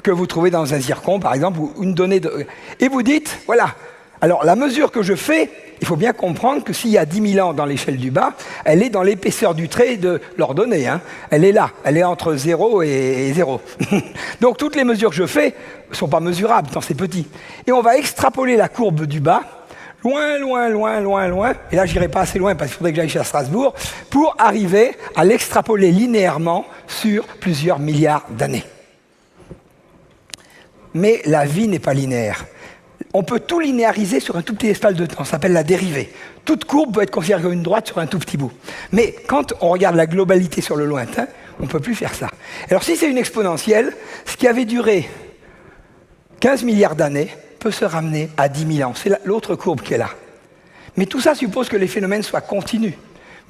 que vous trouvez dans un zircon, par exemple, ou une donnée de... Et vous dites, voilà, alors la mesure que je fais, il faut bien comprendre que s'il y a 10 000 ans dans l'échelle du bas, elle est dans l'épaisseur du trait de l'ordonnée. Hein. Elle est là, elle est entre 0 et 0. Donc toutes les mesures que je fais ne sont pas mesurables tant c'est petit. Et on va extrapoler la courbe du bas, loin, loin, loin, loin, loin, et là j'irai pas assez loin parce qu'il faudrait que j'aille chez Strasbourg, pour arriver à l'extrapoler linéairement sur plusieurs milliards d'années. Mais la vie n'est pas linéaire. On peut tout linéariser sur un tout petit espace de temps, ça s'appelle la dérivée. Toute courbe peut être considérée comme une droite sur un tout petit bout. Mais quand on regarde la globalité sur le lointain, on ne peut plus faire ça. Alors si c'est une exponentielle, ce qui avait duré 15 milliards d'années peut se ramener à 10 000 ans. C'est l'autre courbe qui est là. Mais tout ça suppose que les phénomènes soient continus.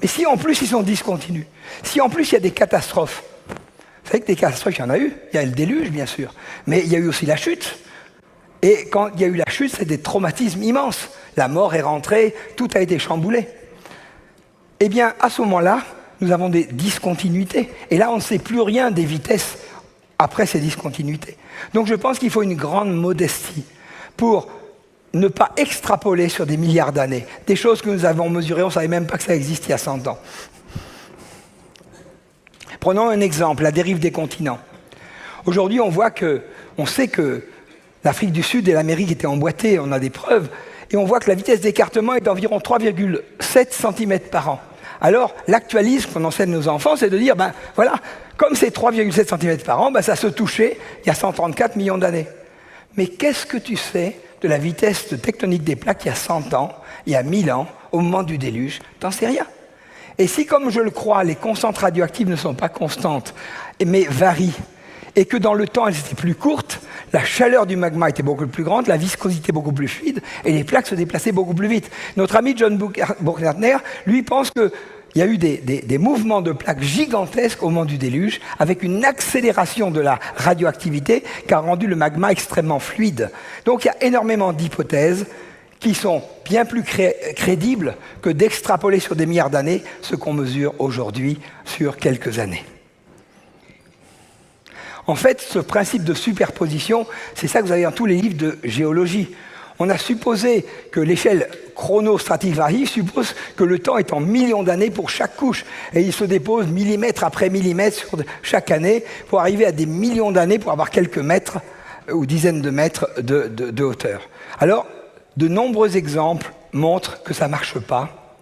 Mais si en plus ils sont discontinus, si en plus il y a des catastrophes, vous savez que des catastrophes, il y en a eu. Il y a le déluge, bien sûr. Mais il y a eu aussi la chute. Et quand il y a eu la chute, c'est des traumatismes immenses. La mort est rentrée, tout a été chamboulé. Eh bien, à ce moment-là, nous avons des discontinuités. Et là, on ne sait plus rien des vitesses après ces discontinuités. Donc je pense qu'il faut une grande modestie pour ne pas extrapoler sur des milliards d'années. Des choses que nous avons mesurées, on ne savait même pas que ça existait il y a 100 ans. Prenons un exemple, la dérive des continents. Aujourd'hui, on sait que l'Afrique du Sud et l'Amérique étaient emboîtées, on a des preuves, et on voit que la vitesse d'écartement est d'environ 3,7 cm par an. Alors, l'actualisme qu'on enseigne aux enfants, c'est de dire, ben voilà, comme c'est 3,7 cm par an, ben, ça se touchait il y a 134 millions d'années. Mais qu'est-ce que tu sais de la vitesse tectonique des plaques il y a 100 ans, il y a 1000 ans, au moment du déluge? T'en sais rien. Et si, comme je le crois, les constantes radioactives ne sont pas constantes, mais varient, et que dans le temps, elles étaient plus courtes, la chaleur du magma était beaucoup plus grande, la viscosité beaucoup plus fluide, et les plaques se déplaçaient beaucoup plus vite. Notre ami John Buchner, lui, pense qu'il y a eu des mouvements de plaques gigantesques au moment du déluge, avec une accélération de la radioactivité qui a rendu le magma extrêmement fluide. Donc il y a énormément d'hypothèses qui sont bien plus crédibles que d'extrapoler sur des milliards d'années ce qu'on mesure aujourd'hui sur quelques années. En fait, ce principe de superposition, c'est ça que vous avez dans tous les livres de géologie. On a supposé que l'échelle chronostratigraphique suppose que le temps est en millions d'années pour chaque couche. Et il se dépose millimètre après millimètre sur chaque année pour arriver à des millions d'années pour avoir quelques mètres ou dizaines de mètres de hauteur. Alors, de nombreux exemples montrent que ça ne marche pas.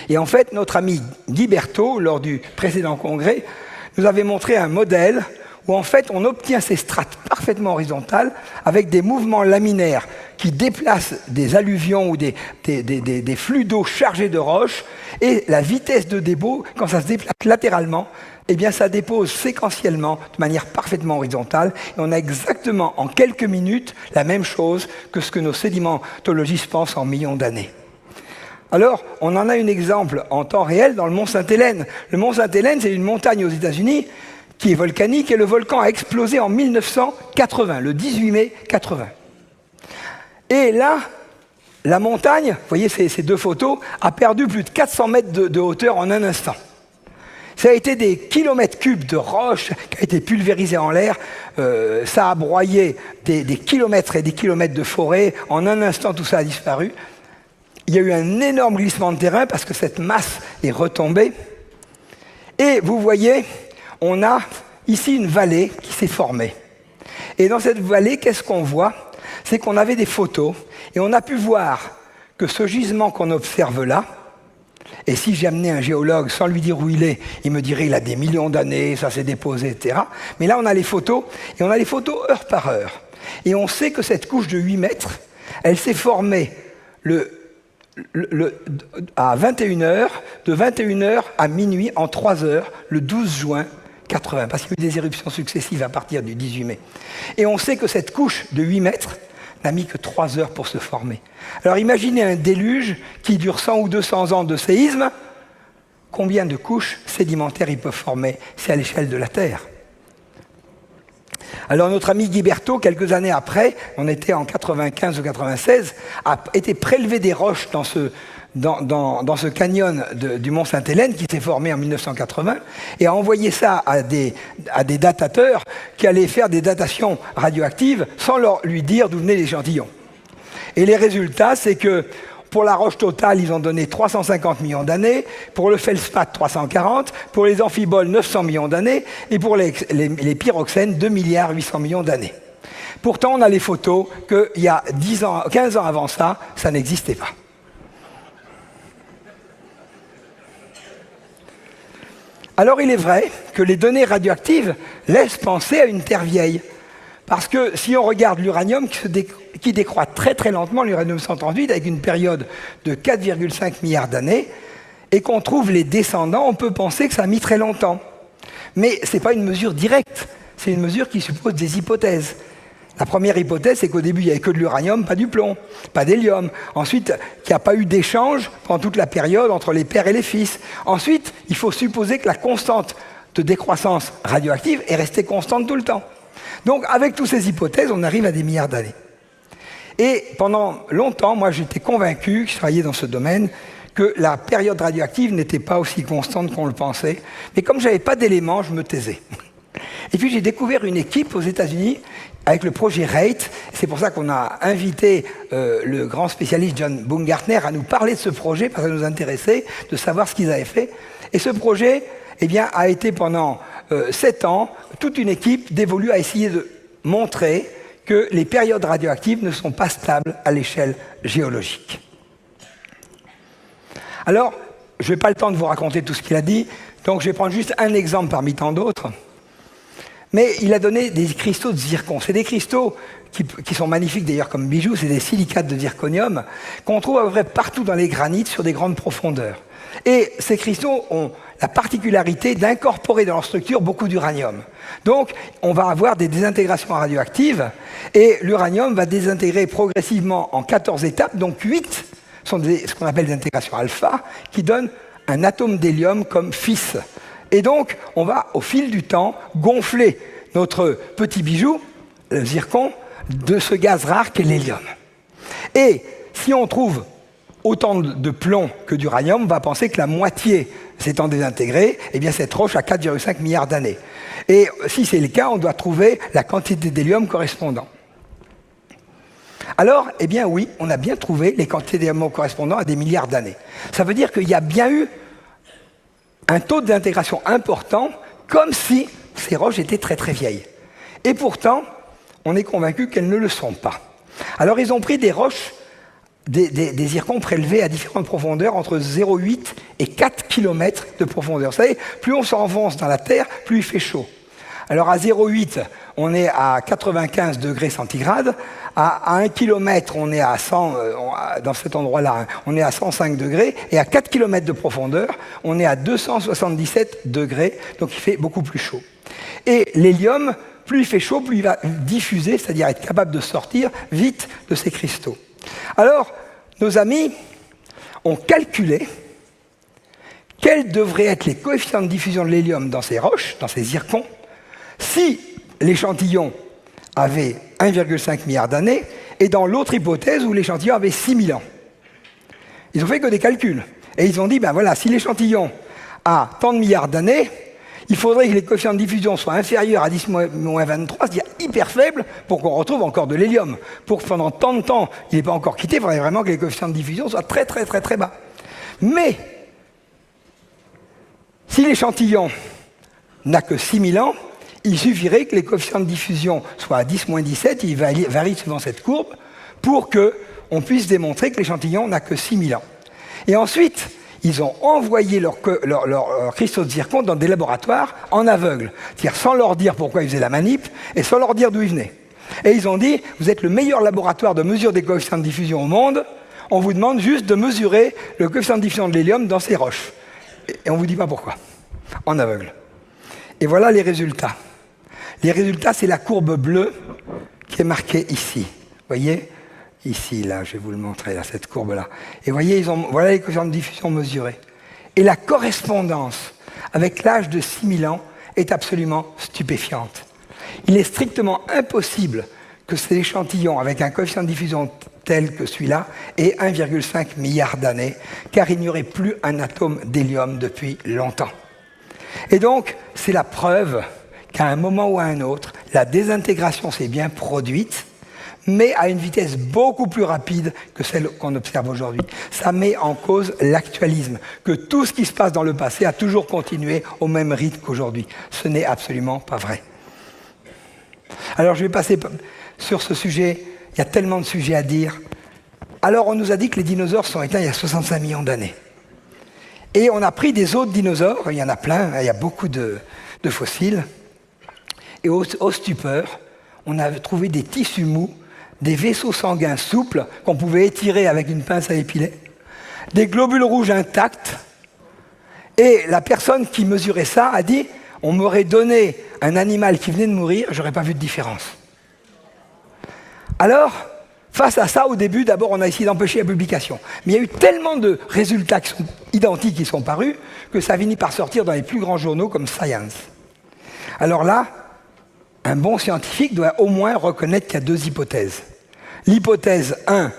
Et en fait, notre ami Guy Berthaud, lors du précédent congrès, nous avait montré un modèle où en fait on obtient ces strates parfaitement horizontales avec des mouvements laminaires qui déplacent des alluvions ou des flux d'eau chargés de roches, et la vitesse de dépôt, quand ça se déplace latéralement, eh bien ça dépose séquentiellement de manière parfaitement horizontale, et on a exactement en quelques minutes la même chose que ce que nos sédimentologistes pensent en millions d'années. Alors, on en a un exemple en temps réel dans le mont Sainte-Hélène. Le mont Sainte-Hélène, c'est une montagne aux États-Unis qui est volcanique, et le volcan a explosé en 1980, le 18 mai 80. Et là, la montagne, vous voyez ces deux photos, a perdu plus de 400 mètres de hauteur en un instant. Ça a été des kilomètres cubes de roches qui a été pulvérisée en l'air, ça a broyé des kilomètres et des kilomètres de forêt, en un instant tout ça a disparu. Il y a eu un énorme glissement de terrain parce que cette masse est retombée. Et vous voyez, on a ici une vallée qui s'est formée. Et dans cette vallée, qu'est-ce qu'on voit? C'est qu'on avait des photos et on a pu voir que ce gisement qu'on observe là, et si j'ai amené un géologue sans lui dire où il me dirait il a des millions d'années, ça s'est déposé, etc. Mais là, on a les photos, et on a les photos heure par heure. Et on sait que cette couche de 8 mètres, elle s'est formée à 21h, de 21h à minuit, en 3 heures, le 12 juin 80, parce qu'il y a eu des éruptions successives à partir du 18 mai. Et on sait que cette couche de 8 mètres n'a mis que 3 heures pour se former. Alors imaginez un déluge qui dure 100 ou 200 ans de séisme. Combien de couches sédimentaires ils peuvent former? C'est à l'échelle de la Terre. Alors notre ami Guy Berthaud, quelques années après, on était en 95 ou 96, a été prélever des roches dans ce canyon du mont Sainte-Hélène qui s'est formé en 1980, et a envoyé ça à des datateurs qui allaient faire des datations radioactives sans lui dire d'où venaient les échantillons. Et les résultats, c'est que pour la roche totale, ils ont donné 350 millions d'années, pour le feldspath 340, pour les amphiboles 900 millions d'années, et pour les pyroxènes 2 milliards 800 millions d'années. Pourtant, on a les photos qu'il y a 15 ans avant ça, ça n'existait pas. Alors il est vrai que les données radioactives laissent penser à une terre vieille. Parce que si on regarde l'uranium qui décroît très très lentement, l'uranium 138, avec une période de 4,5 milliards d'années, et qu'on trouve les descendants, on peut penser que ça a mis très longtemps. Mais ce n'est pas une mesure directe, c'est une mesure qui suppose des hypothèses. La première hypothèse, c'est qu'au début, il n'y avait que de l'uranium, pas du plomb, pas d'hélium. Ensuite, qu'il n'y a pas eu d'échange pendant toute la période entre les pères et les fils. Ensuite, il faut supposer que la constante de décroissance radioactive est restée constante tout le temps. Donc, avec toutes ces hypothèses, on arrive à des milliards d'années. Et pendant longtemps, moi, j'étais convaincu, je travaillais dans ce domaine, que la période radioactive n'était pas aussi constante qu'on le pensait. Mais comme je n'avais pas d'éléments, je me taisais. Et puis, j'ai découvert une équipe aux États-Unis avec le projet RATE. C'est pour ça qu'on a invité le grand spécialiste John Baumgartner à nous parler de ce projet, parce que ça nous intéressait de savoir ce qu'ils avaient fait. Et ce projet, eh bien, a été pendant 7 ans, toute une équipe dévolue à essayer de montrer que les périodes radioactives ne sont pas stables à l'échelle géologique. Alors, je n'ai pas le temps de vous raconter tout ce qu'il a dit, donc je vais prendre juste un exemple parmi tant d'autres. Mais il a donné des cristaux de zircon. C'est des cristaux qui sont magnifiques d'ailleurs comme bijoux, c'est des silicates de zirconium qu'on trouve à peu près partout dans les granites sur des grandes profondeurs. Et ces cristaux ont la particularité d'incorporer dans leur structure beaucoup d'uranium. Donc, on va avoir des désintégrations radioactives, et l'uranium va désintégrer progressivement en 14 étapes, donc 8 sont ce qu'on appelle des intégrations alpha, qui donnent un atome d'hélium comme fils. Et donc, on va, au fil du temps, gonfler notre petit bijou, le zircon, de ce gaz rare qu'est l'hélium. Et si on trouve autant de plomb que d'uranium, on va penser que la moitié s'étant désintégrée, eh bien cette roche a 4,5 milliards d'années. Et si c'est le cas, on doit trouver la quantité d'hélium correspondant. Alors, eh bien oui, on a bien trouvé les quantités d'hélium correspondant à des milliards d'années. Ça veut dire qu'il y a bien eu un taux de désintégration important, comme si ces roches étaient très très vieilles. Et pourtant, on est convaincu qu'elles ne le sont pas. Alors ils ont pris des roches, des zircons prélevés à différentes profondeurs, entre 0,8 et 4 km de profondeur. Vous savez, plus on s'enfonce dans la terre, plus il fait chaud. Alors à 0,8, on est à 95 degrés centigrades. À 1 km, on est à 100, dans cet endroit-là, on est à 105 degrés. Et à 4 km de profondeur, on est à 277 degrés. Donc il fait beaucoup plus chaud. Et l'hélium, plus il fait chaud, plus il va diffuser, c'est-à-dire être capable de sortir vite de ces cristaux. Alors, nos amis ont calculé quels devraient être les coefficients de diffusion de l'hélium dans ces roches, dans ces zircons, si l'échantillon avait 1,5 milliard d'années, et dans l'autre hypothèse où l'échantillon avait 6 000 ans. Ils n'ont fait que des calculs. Et ils ont dit, ben voilà, si l'échantillon a tant de milliards d'années, il faudrait que les coefficients de diffusion soient inférieurs à 10-23, c'est-à-dire hyper faibles, pour qu'on retrouve encore de l'hélium. Pour que pendant tant de temps, il n'est pas encore quitté, il faudrait vraiment que les coefficients de diffusion soient très très très très bas. Mais, si l'échantillon n'a que 6 000 ans, il suffirait que les coefficients de diffusion soient à 10-17, ils varient suivant cette courbe, pour qu'on puisse démontrer que l'échantillon n'a que 6 000 ans. Et ensuite, ils ont envoyé leurs cristaux de zircon dans des laboratoires en aveugle, c'est-à-dire sans leur dire pourquoi ils faisaient la manip et sans leur dire d'où ils venaient. Et ils ont dit, vous êtes le meilleur laboratoire de mesure des coefficients de diffusion au monde, on vous demande juste de mesurer le coefficient de diffusion de l'hélium dans ces roches. Et on ne vous dit pas pourquoi, en aveugle. Et voilà les résultats. Les résultats, c'est la courbe bleue qui est marquée ici. Vous voyez ? Ici, là, je vais vous le montrer, là, cette courbe-là. Et vous voyez, voilà les coefficients de diffusion mesurés. Et la correspondance avec l'âge de 6 000 ans est absolument stupéfiante. Il est strictement impossible que cet échantillon, avec un coefficient de diffusion tel que celui-là, ait 1,5 milliard d'années, car il n'y aurait plus un atome d'hélium depuis longtemps. Et donc, c'est la preuve qu'à un moment ou à un autre, la désintégration s'est bien produite, mais à une vitesse beaucoup plus rapide que celle qu'on observe aujourd'hui. Ça met en cause l'actualisme, que tout ce qui se passe dans le passé a toujours continué au même rythme qu'aujourd'hui. Ce n'est absolument pas vrai. Alors je vais passer sur ce sujet, il y a tellement de sujets à dire. Alors on nous a dit que les dinosaures sont éteints il y a 65 millions d'années. Et on a pris des autres dinosaures, il y en a plein, il y a beaucoup de fossiles, et au stupeur, on a trouvé des tissus mous, des vaisseaux sanguins souples qu'on pouvait étirer avec une pince à épiler, des globules rouges intacts, et la personne qui mesurait ça a dit « on m'aurait donné un animal qui venait de mourir, j'aurais pas vu de différence ». Alors, face à ça, au début, d'abord, on a essayé d'empêcher la publication. Mais il y a eu tellement de résultats qui sont identiques, qui sont parus, que ça a fini par sortir dans les plus grands journaux comme Science. Alors là, un bon scientifique doit au moins reconnaître qu'il y a deux hypothèses. L'hypothèse 1,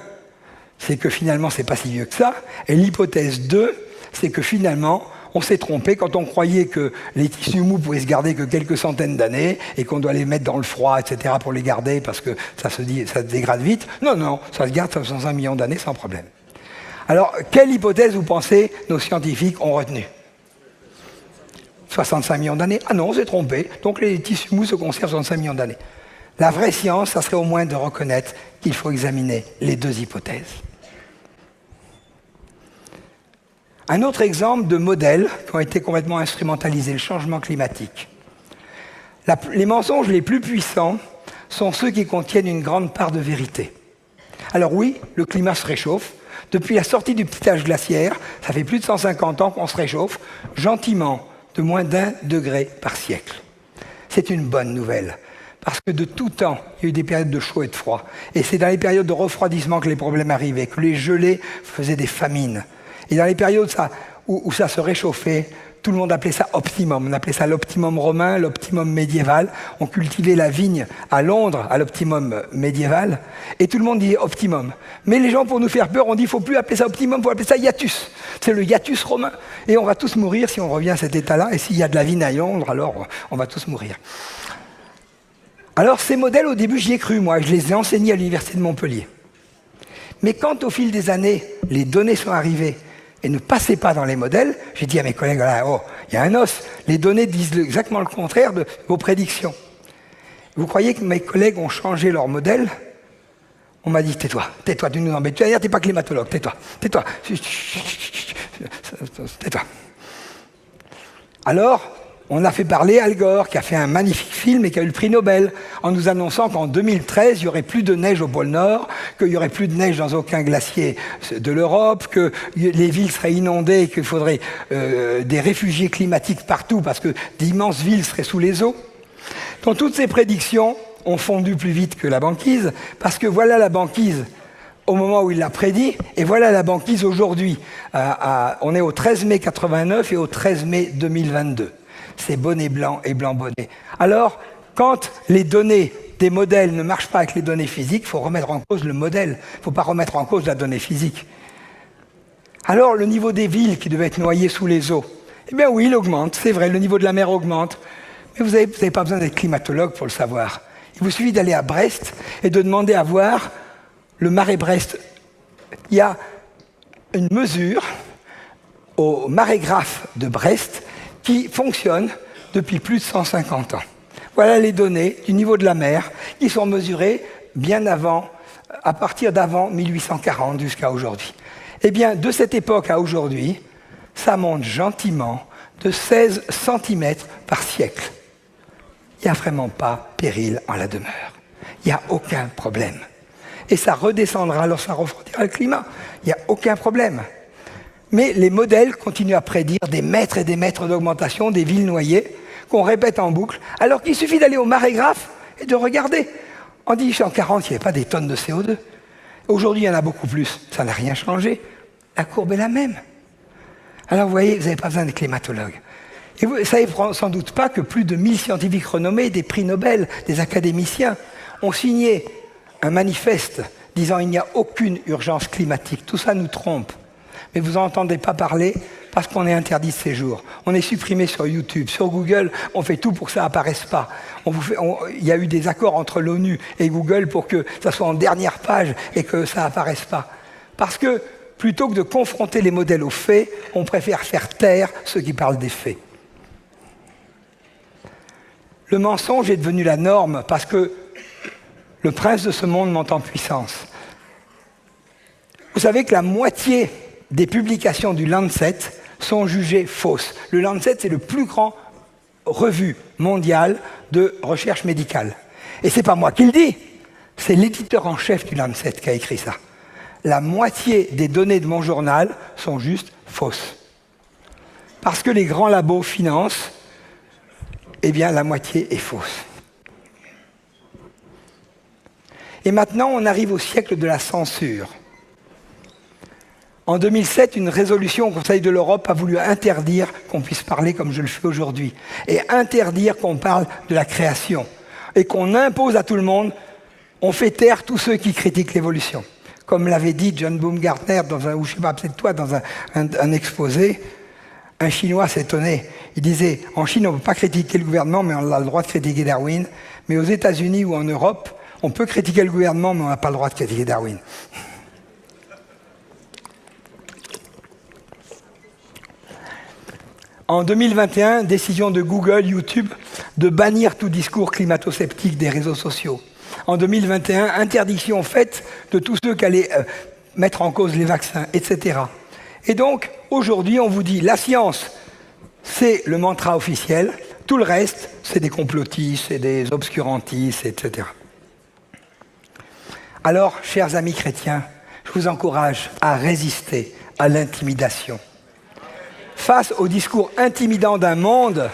c'est que finalement, c'est pas si vieux que ça. Et l'hypothèse 2, c'est que finalement, on s'est trompé quand on croyait que les tissus mous pouvaient se garder que quelques centaines d'années et qu'on doit les mettre dans le froid, etc., pour les garder parce que ça se dégrade vite. Non, non, ça se garde 65 millions d'années sans problème. Alors, quelle hypothèse, vous pensez, nos scientifiques ont retenue ? 65 millions d'années ? Ah non, on s'est trompé. Donc les tissus mous se conservent 65 millions d'années. La vraie science, ça serait au moins de reconnaître qu'il faut examiner les deux hypothèses. Un autre exemple de modèles qui ont été complètement instrumentalisés, le changement climatique. Les mensonges les plus puissants sont ceux qui contiennent une grande part de vérité. Alors oui, le climat se réchauffe. Depuis la sortie du petit âge glaciaire, ça fait plus de 150 ans qu'on se réchauffe, gentiment, de moins d'1 degré par siècle. C'est une bonne nouvelle, parce que de tout temps, il y a eu des périodes de chaud et de froid. Et c'est dans les périodes de refroidissement que les problèmes arrivaient, que les gelées faisaient des famines. Et dans les périodes où ça se réchauffait, tout le monde appelait ça optimum. On appelait ça l'optimum romain, l'optimum médiéval. On cultivait la vigne à Londres, à l'optimum médiéval, et tout le monde disait optimum. Mais les gens, pour nous faire peur, ont dit il ne faut plus appeler ça optimum, il faut appeler ça hiatus. C'est le hiatus romain. Et on va tous mourir si on revient à cet état-là, et s'il y a de la vigne à Londres, alors on va tous mourir. Alors ces modèles, au début, j'y ai cru, moi. Je les ai enseignés à l'université de Montpellier. Mais quand, au fil des années, les données sont arrivées et ne passaient pas dans les modèles, j'ai dit à mes collègues, là, oh, il y a un os. Les données disent exactement le contraire de vos prédictions. Vous croyez que mes collègues ont changé leur modèle? On m'a dit, tais-toi, tu nous embêtes. Tu vas dire, t'es pas climatologue, tais-toi. Tais-toi. Alors, on a fait parler Al Gore, qui a fait un magnifique film et qui a eu le prix Nobel, en nous annonçant qu'en 2013, il n'y aurait plus de neige au pôle Nord, qu'il n'y aurait plus de neige dans aucun glacier de l'Europe, que les villes seraient inondées et qu'il faudrait des réfugiés climatiques partout parce que d'immenses villes seraient sous les eaux. Donc toutes ces prédictions ont fondu plus vite que la banquise, parce que voilà la banquise au moment où il l'a prédit, et voilà la banquise aujourd'hui. On est au 13 mai 89 et au 13 mai 2022. C'est bonnet blanc et blanc bonnet. Alors, quand les données des modèles ne marchent pas avec les données physiques, il faut remettre en cause le modèle. Il ne faut pas remettre en cause la donnée physique. Alors, le niveau des villes qui devaient être noyées sous les eaux, eh bien oui, il augmente, c'est vrai, le niveau de la mer augmente. Mais vous n'avez pas besoin d'être climatologue pour le savoir. Il vous suffit d'aller à Brest et de demander à voir le marais Brest. Il y a une mesure au marégraphe de Brest qui fonctionne depuis plus de 150 ans. Voilà les données du niveau de la mer qui sont mesurées bien avant, à partir d'avant 1840 jusqu'à aujourd'hui. Eh bien, de cette époque à aujourd'hui, ça monte gentiment de 16 cm par siècle. Il n'y a vraiment pas péril en la demeure. Il n'y a aucun problème. Et ça redescendra lorsqu'on refroidira le climat. Il n'y a aucun problème. Mais les modèles continuent à prédire des mètres et des mètres d'augmentation des villes noyées qu'on répète en boucle, alors qu'il suffit d'aller au marégraphe et de regarder. En 1840, il n'y avait pas des tonnes de CO2. Aujourd'hui, il y en a beaucoup plus. Ça n'a rien changé. La courbe est la même. Alors vous voyez, vous n'avez pas besoin de climatologues. Et vous ne savez sans doute pas que plus de 1000 scientifiques renommés, des prix Nobel, des académiciens, ont signé un manifeste disant qu'il n'y a aucune urgence climatique. Tout ça nous trompe. Mais vous n'entendez pas parler parce qu'on est interdit de séjour. On est supprimé sur YouTube, sur Google, on fait tout pour que ça n'apparaisse pas. Il y a eu des accords entre l'ONU et Google pour que ça soit en dernière page et que ça n'apparaisse pas. Parce que plutôt que de confronter les modèles aux faits, on préfère faire taire ceux qui parlent des faits. Le mensonge est devenu la norme parce que le prince de ce monde monte en puissance. Vous savez que la moitié des publications du Lancet sont jugées fausses. Le Lancet, c'est le plus grand revue mondiale de recherche médicale. Et ce n'est pas moi qui le dis, c'est l'éditeur en chef du Lancet qui a écrit ça. La moitié des données de mon journal sont juste fausses. Parce que les grands labos financent, eh bien la moitié est fausse. Et maintenant, on arrive au siècle de la censure. En 2007, une résolution au Conseil de l'Europe a voulu interdire qu'on puisse parler comme je le fais aujourd'hui, et interdire qu'on parle de la création, et qu'on impose à tout le monde, on fait taire tous ceux qui critiquent l'évolution. Comme l'avait dit John Baumgartner, ou je sais pas, peut-être toi, dans un exposé, un Chinois s'étonnait. Il disait, en Chine, on ne peut pas critiquer le gouvernement, mais on a le droit de critiquer Darwin. Mais aux États-Unis ou en Europe, on peut critiquer le gouvernement, mais on n'a pas le droit de critiquer Darwin. En 2021, décision de Google, YouTube, de bannir tout discours climato-sceptique des réseaux sociaux. En 2021, interdiction faite de tous ceux qui allaient mettre en cause les vaccins, etc. Et donc, aujourd'hui, on vous dit, la science, c'est le mantra officiel, tout le reste, c'est des complotistes, c'est des obscurantistes, etc. Alors, chers amis chrétiens, je vous encourage à résister à l'intimidation. Face au discours intimidant d'un monde,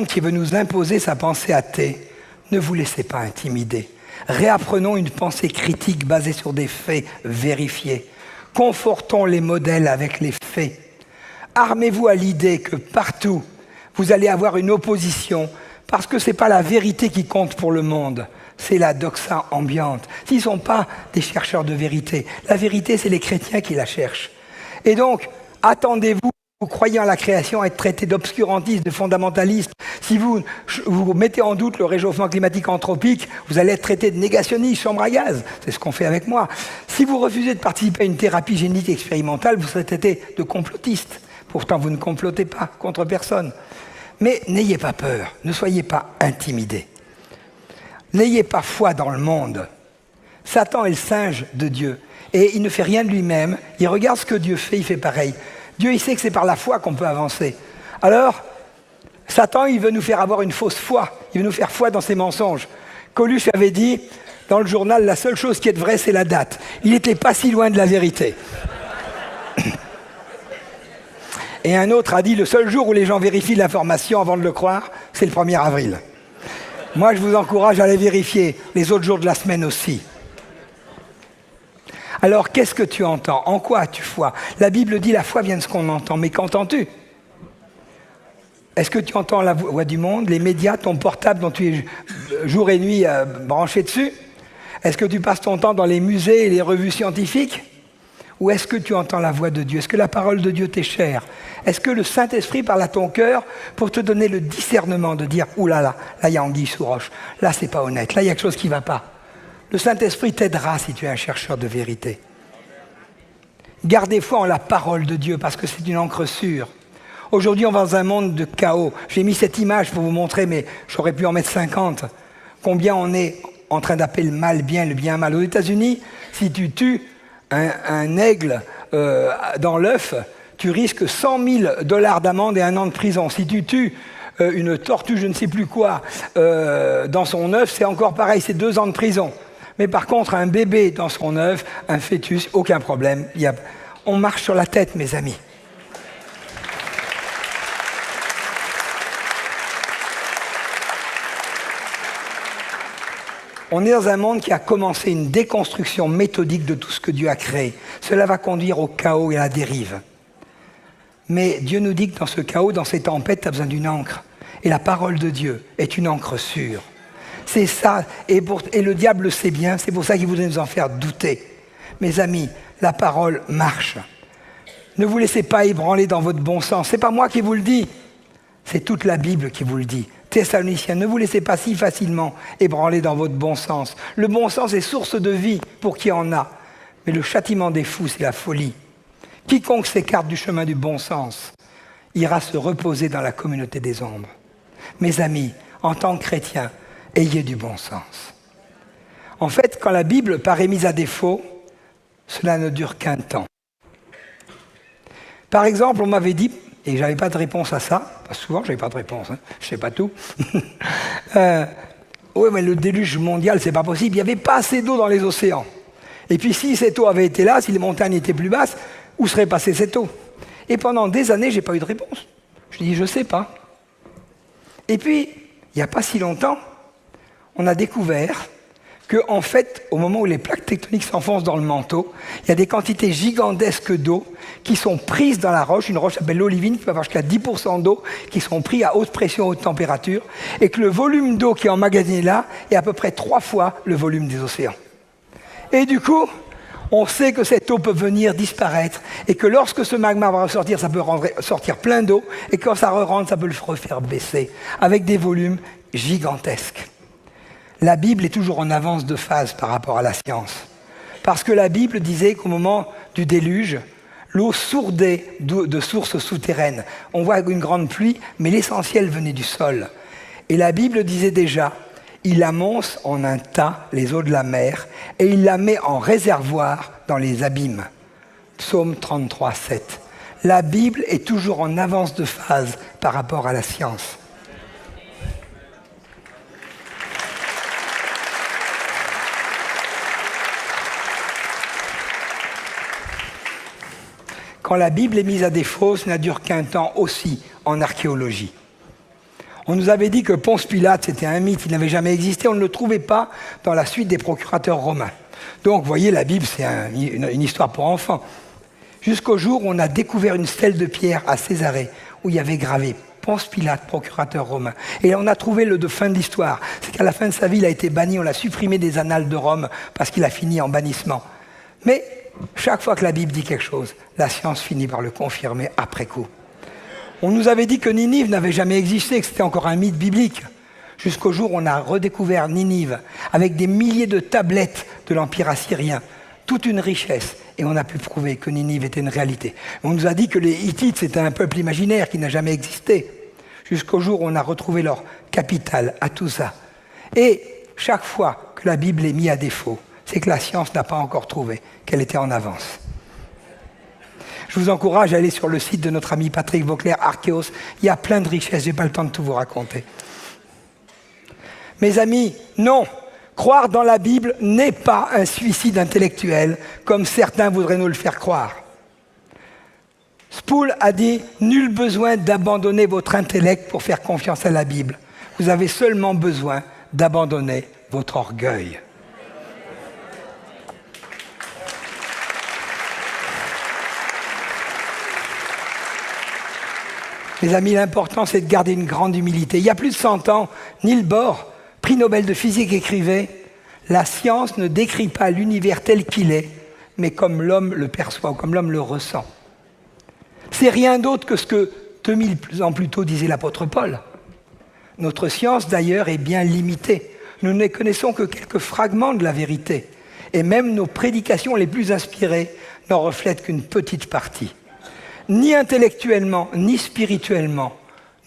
qui veut nous imposer sa pensée athée, ne vous laissez pas intimider. Réapprenons une pensée critique basée sur des faits vérifiés. Confortons les modèles avec les faits. Armez-vous à l'idée que partout, vous allez avoir une opposition parce que ce n'est pas la vérité qui compte pour le monde, c'est la doxa ambiante. S'ils ne sont pas des chercheurs de vérité, la vérité, c'est les chrétiens qui la cherchent. Et donc, attendez-vous, vous croyez en la création, à être traité d'obscurantiste, de fondamentaliste. Si vous mettez en doute le réchauffement climatique anthropique, vous allez être traité de négationniste, chambre à gaz. C'est ce qu'on fait avec moi. Si vous refusez de participer à une thérapie génétique expérimentale, vous serez traité de complotiste. Pourtant, vous ne complotez pas contre personne. Mais n'ayez pas peur, ne soyez pas intimidés. N'ayez pas foi dans le monde. Satan est le singe de Dieu. Et il ne fait rien de lui-même. Il regarde ce que Dieu fait, il fait pareil. Dieu, il sait que c'est par la foi qu'on peut avancer. Alors, Satan, il veut nous faire avoir une fausse foi. Il veut nous faire foi dans ses mensonges. Coluche avait dit, dans le journal, la seule chose qui est vraie, c'est la date. Il n'était pas si loin de la vérité. Et un autre a dit, le seul jour où les gens vérifient l'information avant de le croire, c'est le 1er avril. Moi, je vous encourage à aller vérifier les autres jours de la semaine aussi. Alors, qu'est-ce que tu entends? En quoi as-tu foi? La Bible dit la foi vient de ce qu'on entend, mais qu'entends-tu? Est-ce que tu entends la voix du monde, les médias, ton portable dont tu es jour et nuit branché dessus? Est-ce que tu passes ton temps dans les musées et les revues scientifiques? Ou est-ce que tu entends la voix de Dieu? Est-ce que la parole de Dieu t'est chère? Est-ce que le Saint-Esprit parle à ton cœur pour te donner le discernement de dire « Ouh là là, là il y a anguille sous roche, là c'est pas honnête, là il y a quelque chose qui ne va pas ». Le Saint-Esprit t'aidera si tu es un chercheur de vérité. Gardez foi en la parole de Dieu parce que c'est une encre sûre. Aujourd'hui, on va dans un monde de chaos. J'ai mis cette image pour vous montrer, mais j'aurais pu en mettre 50. Combien on est en train d'appeler le mal bien, le bien mal. Aux États-Unis, si tu tues un aigle dans l'œuf, tu risques $100 000 d'amende et 1 an de prison. Si tu tues une tortue, je ne sais plus quoi, dans son œuf, c'est encore pareil, c'est 2 ans de prison. Mais par contre, un bébé dans son œuf, un fœtus, aucun problème. On marche sur la tête, mes amis. On est dans un monde qui a commencé une déconstruction méthodique de tout ce que Dieu a créé. Cela va conduire au chaos et à la dérive. Mais Dieu nous dit que dans ce chaos, dans ces tempêtes, tu as besoin d'une encre. Et la parole de Dieu est une encre sûre. C'est ça, et le diable le sait bien, c'est pour ça qu'il voulait nous en faire douter. Mes amis, la parole marche. Ne vous laissez pas ébranler dans votre bon sens. Ce n'est pas moi qui vous le dis, c'est toute la Bible qui vous le dit. Thessaloniciens, ne vous laissez pas si facilement ébranler dans votre bon sens. Le bon sens est source de vie pour qui en a. Mais le châtiment des fous, c'est la folie. Quiconque s'écarte du chemin du bon sens ira se reposer dans la communauté des ombres. Mes amis, en tant que chrétiens, ayez du bon sens. En fait, quand la Bible paraît mise à défaut, cela ne dure qu'un temps. Par exemple, on m'avait dit, et je n'avais pas de réponse à ça, parce que souvent je n'avais pas de réponse, je ne sais pas tout. Oui, mais le déluge mondial, c'est pas possible, il n'y avait pas assez d'eau dans les océans. Et puis si cette eau avait été là, si les montagnes étaient plus basses, où serait passée cette eau? Et pendant des années, je n'ai pas eu de réponse. Je dis, je ne sais pas. Et puis, il n'y a pas si longtemps, on a découvert qu'en fait, au moment où les plaques tectoniques s'enfoncent dans le manteau, il y a des quantités gigantesques d'eau qui sont prises dans la roche. Une roche s'appelle l'olivine, qui peut avoir jusqu'à 10% d'eau, qui sont prises à haute pression, haute température, et que le volume d'eau qui est emmagasiné là est à peu près 3 fois le volume des océans. Et du coup, on sait que cette eau peut venir disparaître, et que lorsque ce magma va ressortir, ça peut sortir plein d'eau, et quand ça rentre, ça peut le refaire baisser, avec des volumes gigantesques. La Bible est toujours en avance de phase par rapport à la science. Parce que la Bible disait qu'au moment du déluge, l'eau sourdait de sources souterraines. On voit une grande pluie, mais l'essentiel venait du sol. Et la Bible disait déjà, il amonce en un tas les eaux de la mer et il la met en réservoir dans les abîmes. Psaume 33, 7. La Bible est toujours en avance de phase par rapport à la science. Quand la Bible est mise à défaut, ça ne dure qu'un temps aussi en archéologie. On nous avait dit que Ponce Pilate, c'était un mythe, il n'avait jamais existé, on ne le trouvait pas dans la suite des procurateurs romains. Donc, vous voyez, la Bible, c'est une histoire pour enfants. Jusqu'au jour où on a découvert une stèle de pierre à Césarée, où il y avait gravé Ponce Pilate, procurateur romain. Et on a trouvé le fin de l'histoire. C'est qu'à la fin de sa vie, il a été banni, on l'a supprimé des annales de Rome, parce qu'il a fini en bannissement. Mais chaque fois que la Bible dit quelque chose, la science finit par le confirmer après coup. On nous avait dit que Ninive n'avait jamais existé, que c'était encore un mythe biblique. Jusqu'au jour où on a redécouvert Ninive, avec des milliers de tablettes de l'Empire assyrien, toute une richesse, et on a pu prouver que Ninive était une réalité. On nous a dit que les Hittites, c'était un peuple imaginaire qui n'a jamais existé, jusqu'au jour où on a retrouvé leur capitale, Hattusa. Et chaque fois que la Bible est mise à défaut, c'est que la science n'a pas encore trouvé qu'elle était en avance. Je vous encourage à aller sur le site de notre ami Patrick Vauclair, Archéos. Il y a plein de richesses, je n'ai pas le temps de tout vous raconter. Mes amis, non, croire dans la Bible n'est pas un suicide intellectuel, comme certains voudraient nous le faire croire. Spool a dit « Nul besoin d'abandonner votre intellect pour faire confiance à la Bible. Vous avez seulement besoin d'abandonner votre orgueil. » Mes amis, l'important, c'est de garder une grande humilité. Il y a plus de 100 ans, Niels Bohr, prix Nobel de physique, écrivait « La science ne décrit pas l'univers tel qu'il est, mais comme l'homme le perçoit, ou comme l'homme le ressent. » C'est rien d'autre que ce que 2000 ans plus tôt disait l'apôtre Paul. Notre science, d'ailleurs, est bien limitée. Nous ne connaissons que quelques fragments de la vérité. Et même nos prédications les plus inspirées n'en reflètent qu'une petite partie. Ni intellectuellement, ni spirituellement,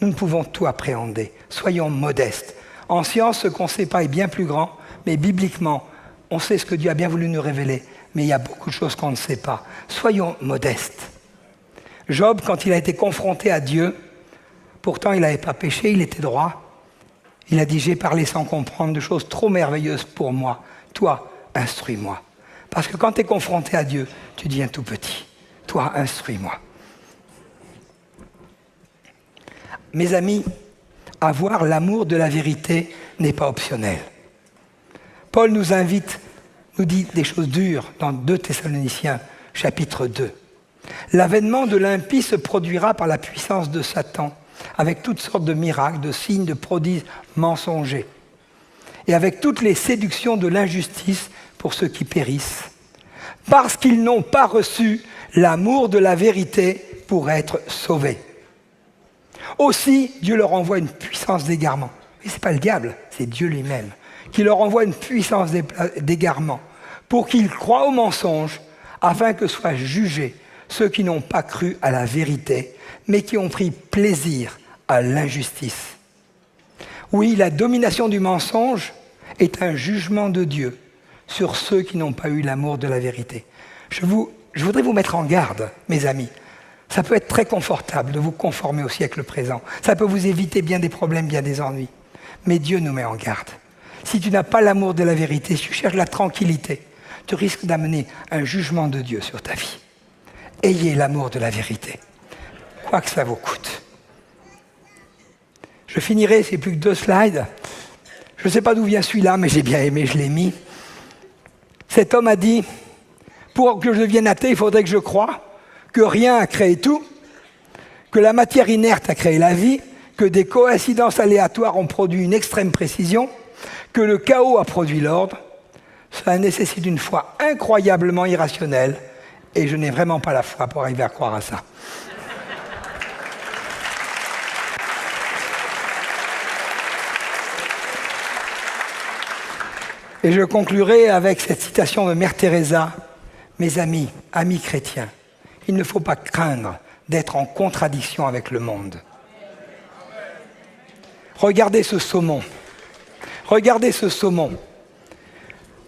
nous ne pouvons tout appréhender. Soyons modestes. En science, ce qu'on ne sait pas est bien plus grand, mais bibliquement, on sait ce que Dieu a bien voulu nous révéler, mais il y a beaucoup de choses qu'on ne sait pas. Soyons modestes. Job, quand il a été confronté à Dieu, pourtant il n'avait pas péché, il était droit. Il a dit « J'ai parlé sans comprendre de choses trop merveilleuses pour moi. Toi, instruis-moi. » Parce que quand tu es confronté à Dieu, tu deviens tout petit. Toi, instruis-moi. Mes amis, avoir l'amour de la vérité n'est pas optionnel. Paul nous invite, nous dit des choses dures dans 2 Thessaloniciens, chapitre 2. L'avènement de l'impie se produira par la puissance de Satan, avec toutes sortes de miracles, de signes, de prodiges mensongers, et avec toutes les séductions de l'injustice pour ceux qui périssent, parce qu'ils n'ont pas reçu l'amour de la vérité pour être sauvés. Aussi, Dieu leur envoie une puissance d'égarement. Mais ce n'est pas le diable, c'est Dieu lui-même, qui leur envoie une puissance d'égarement pour qu'ils croient au mensonge, afin que soient jugés ceux qui n'ont pas cru à la vérité, mais qui ont pris plaisir à l'injustice. Oui, la domination du mensonge est un jugement de Dieu sur ceux qui n'ont pas eu l'amour de la vérité. Je voudrais vous mettre en garde, mes amis. Ça peut être très confortable de vous conformer au siècle présent. Ça peut vous éviter bien des problèmes, bien des ennuis. Mais Dieu nous met en garde. Si tu n'as pas l'amour de la vérité, si tu cherches la tranquillité, tu risques d'amener un jugement de Dieu sur ta vie. Ayez l'amour de la vérité, quoi que ça vous coûte. Je finirai, c'est plus que 2 slides. Je ne sais pas d'où vient celui-là, mais j'ai bien aimé, je l'ai mis. Cet homme a dit, pour que je devienne athée, il faudrait que je croie que rien a créé tout, que la matière inerte a créé la vie, que des coïncidences aléatoires ont produit une extrême précision, que le chaos a produit l'ordre. Cela nécessite une foi incroyablement irrationnelle, et je n'ai vraiment pas la foi pour arriver à croire à ça. Et je conclurai avec cette citation de Mère Teresa. Mes amis, amis chrétiens, il ne faut pas craindre d'être en contradiction avec le monde. Regardez ce saumon. Regardez ce saumon.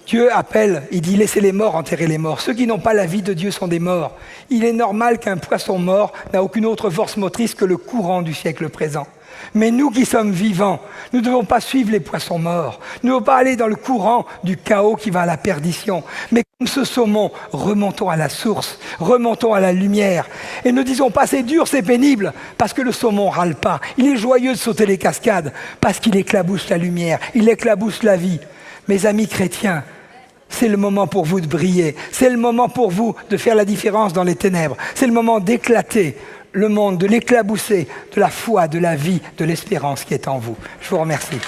Dieu appelle, il dit « Laissez les morts enterrer les morts ». Ceux qui n'ont pas la vie de Dieu sont des morts. Il est normal qu'un poisson mort n'a aucune autre force motrice que le courant du siècle présent. Mais nous qui sommes vivants, nous ne devons pas suivre les poissons morts. Nous ne devons pas aller dans le courant du chaos qui va à la perdition. Mais comme ce saumon, remontons à la source, remontons à la lumière. Et ne disons pas c'est dur, c'est pénible, parce que le saumon râle pas. Il est joyeux de sauter les cascades, parce qu'il éclabousse la lumière, il éclabousse la vie. Mes amis chrétiens, c'est le moment pour vous de briller. C'est le moment pour vous de faire la différence dans les ténèbres. C'est le moment d'éclater le monde, de l'éclabousser de la foi, de la vie, de l'espérance qui est en vous. Je vous remercie.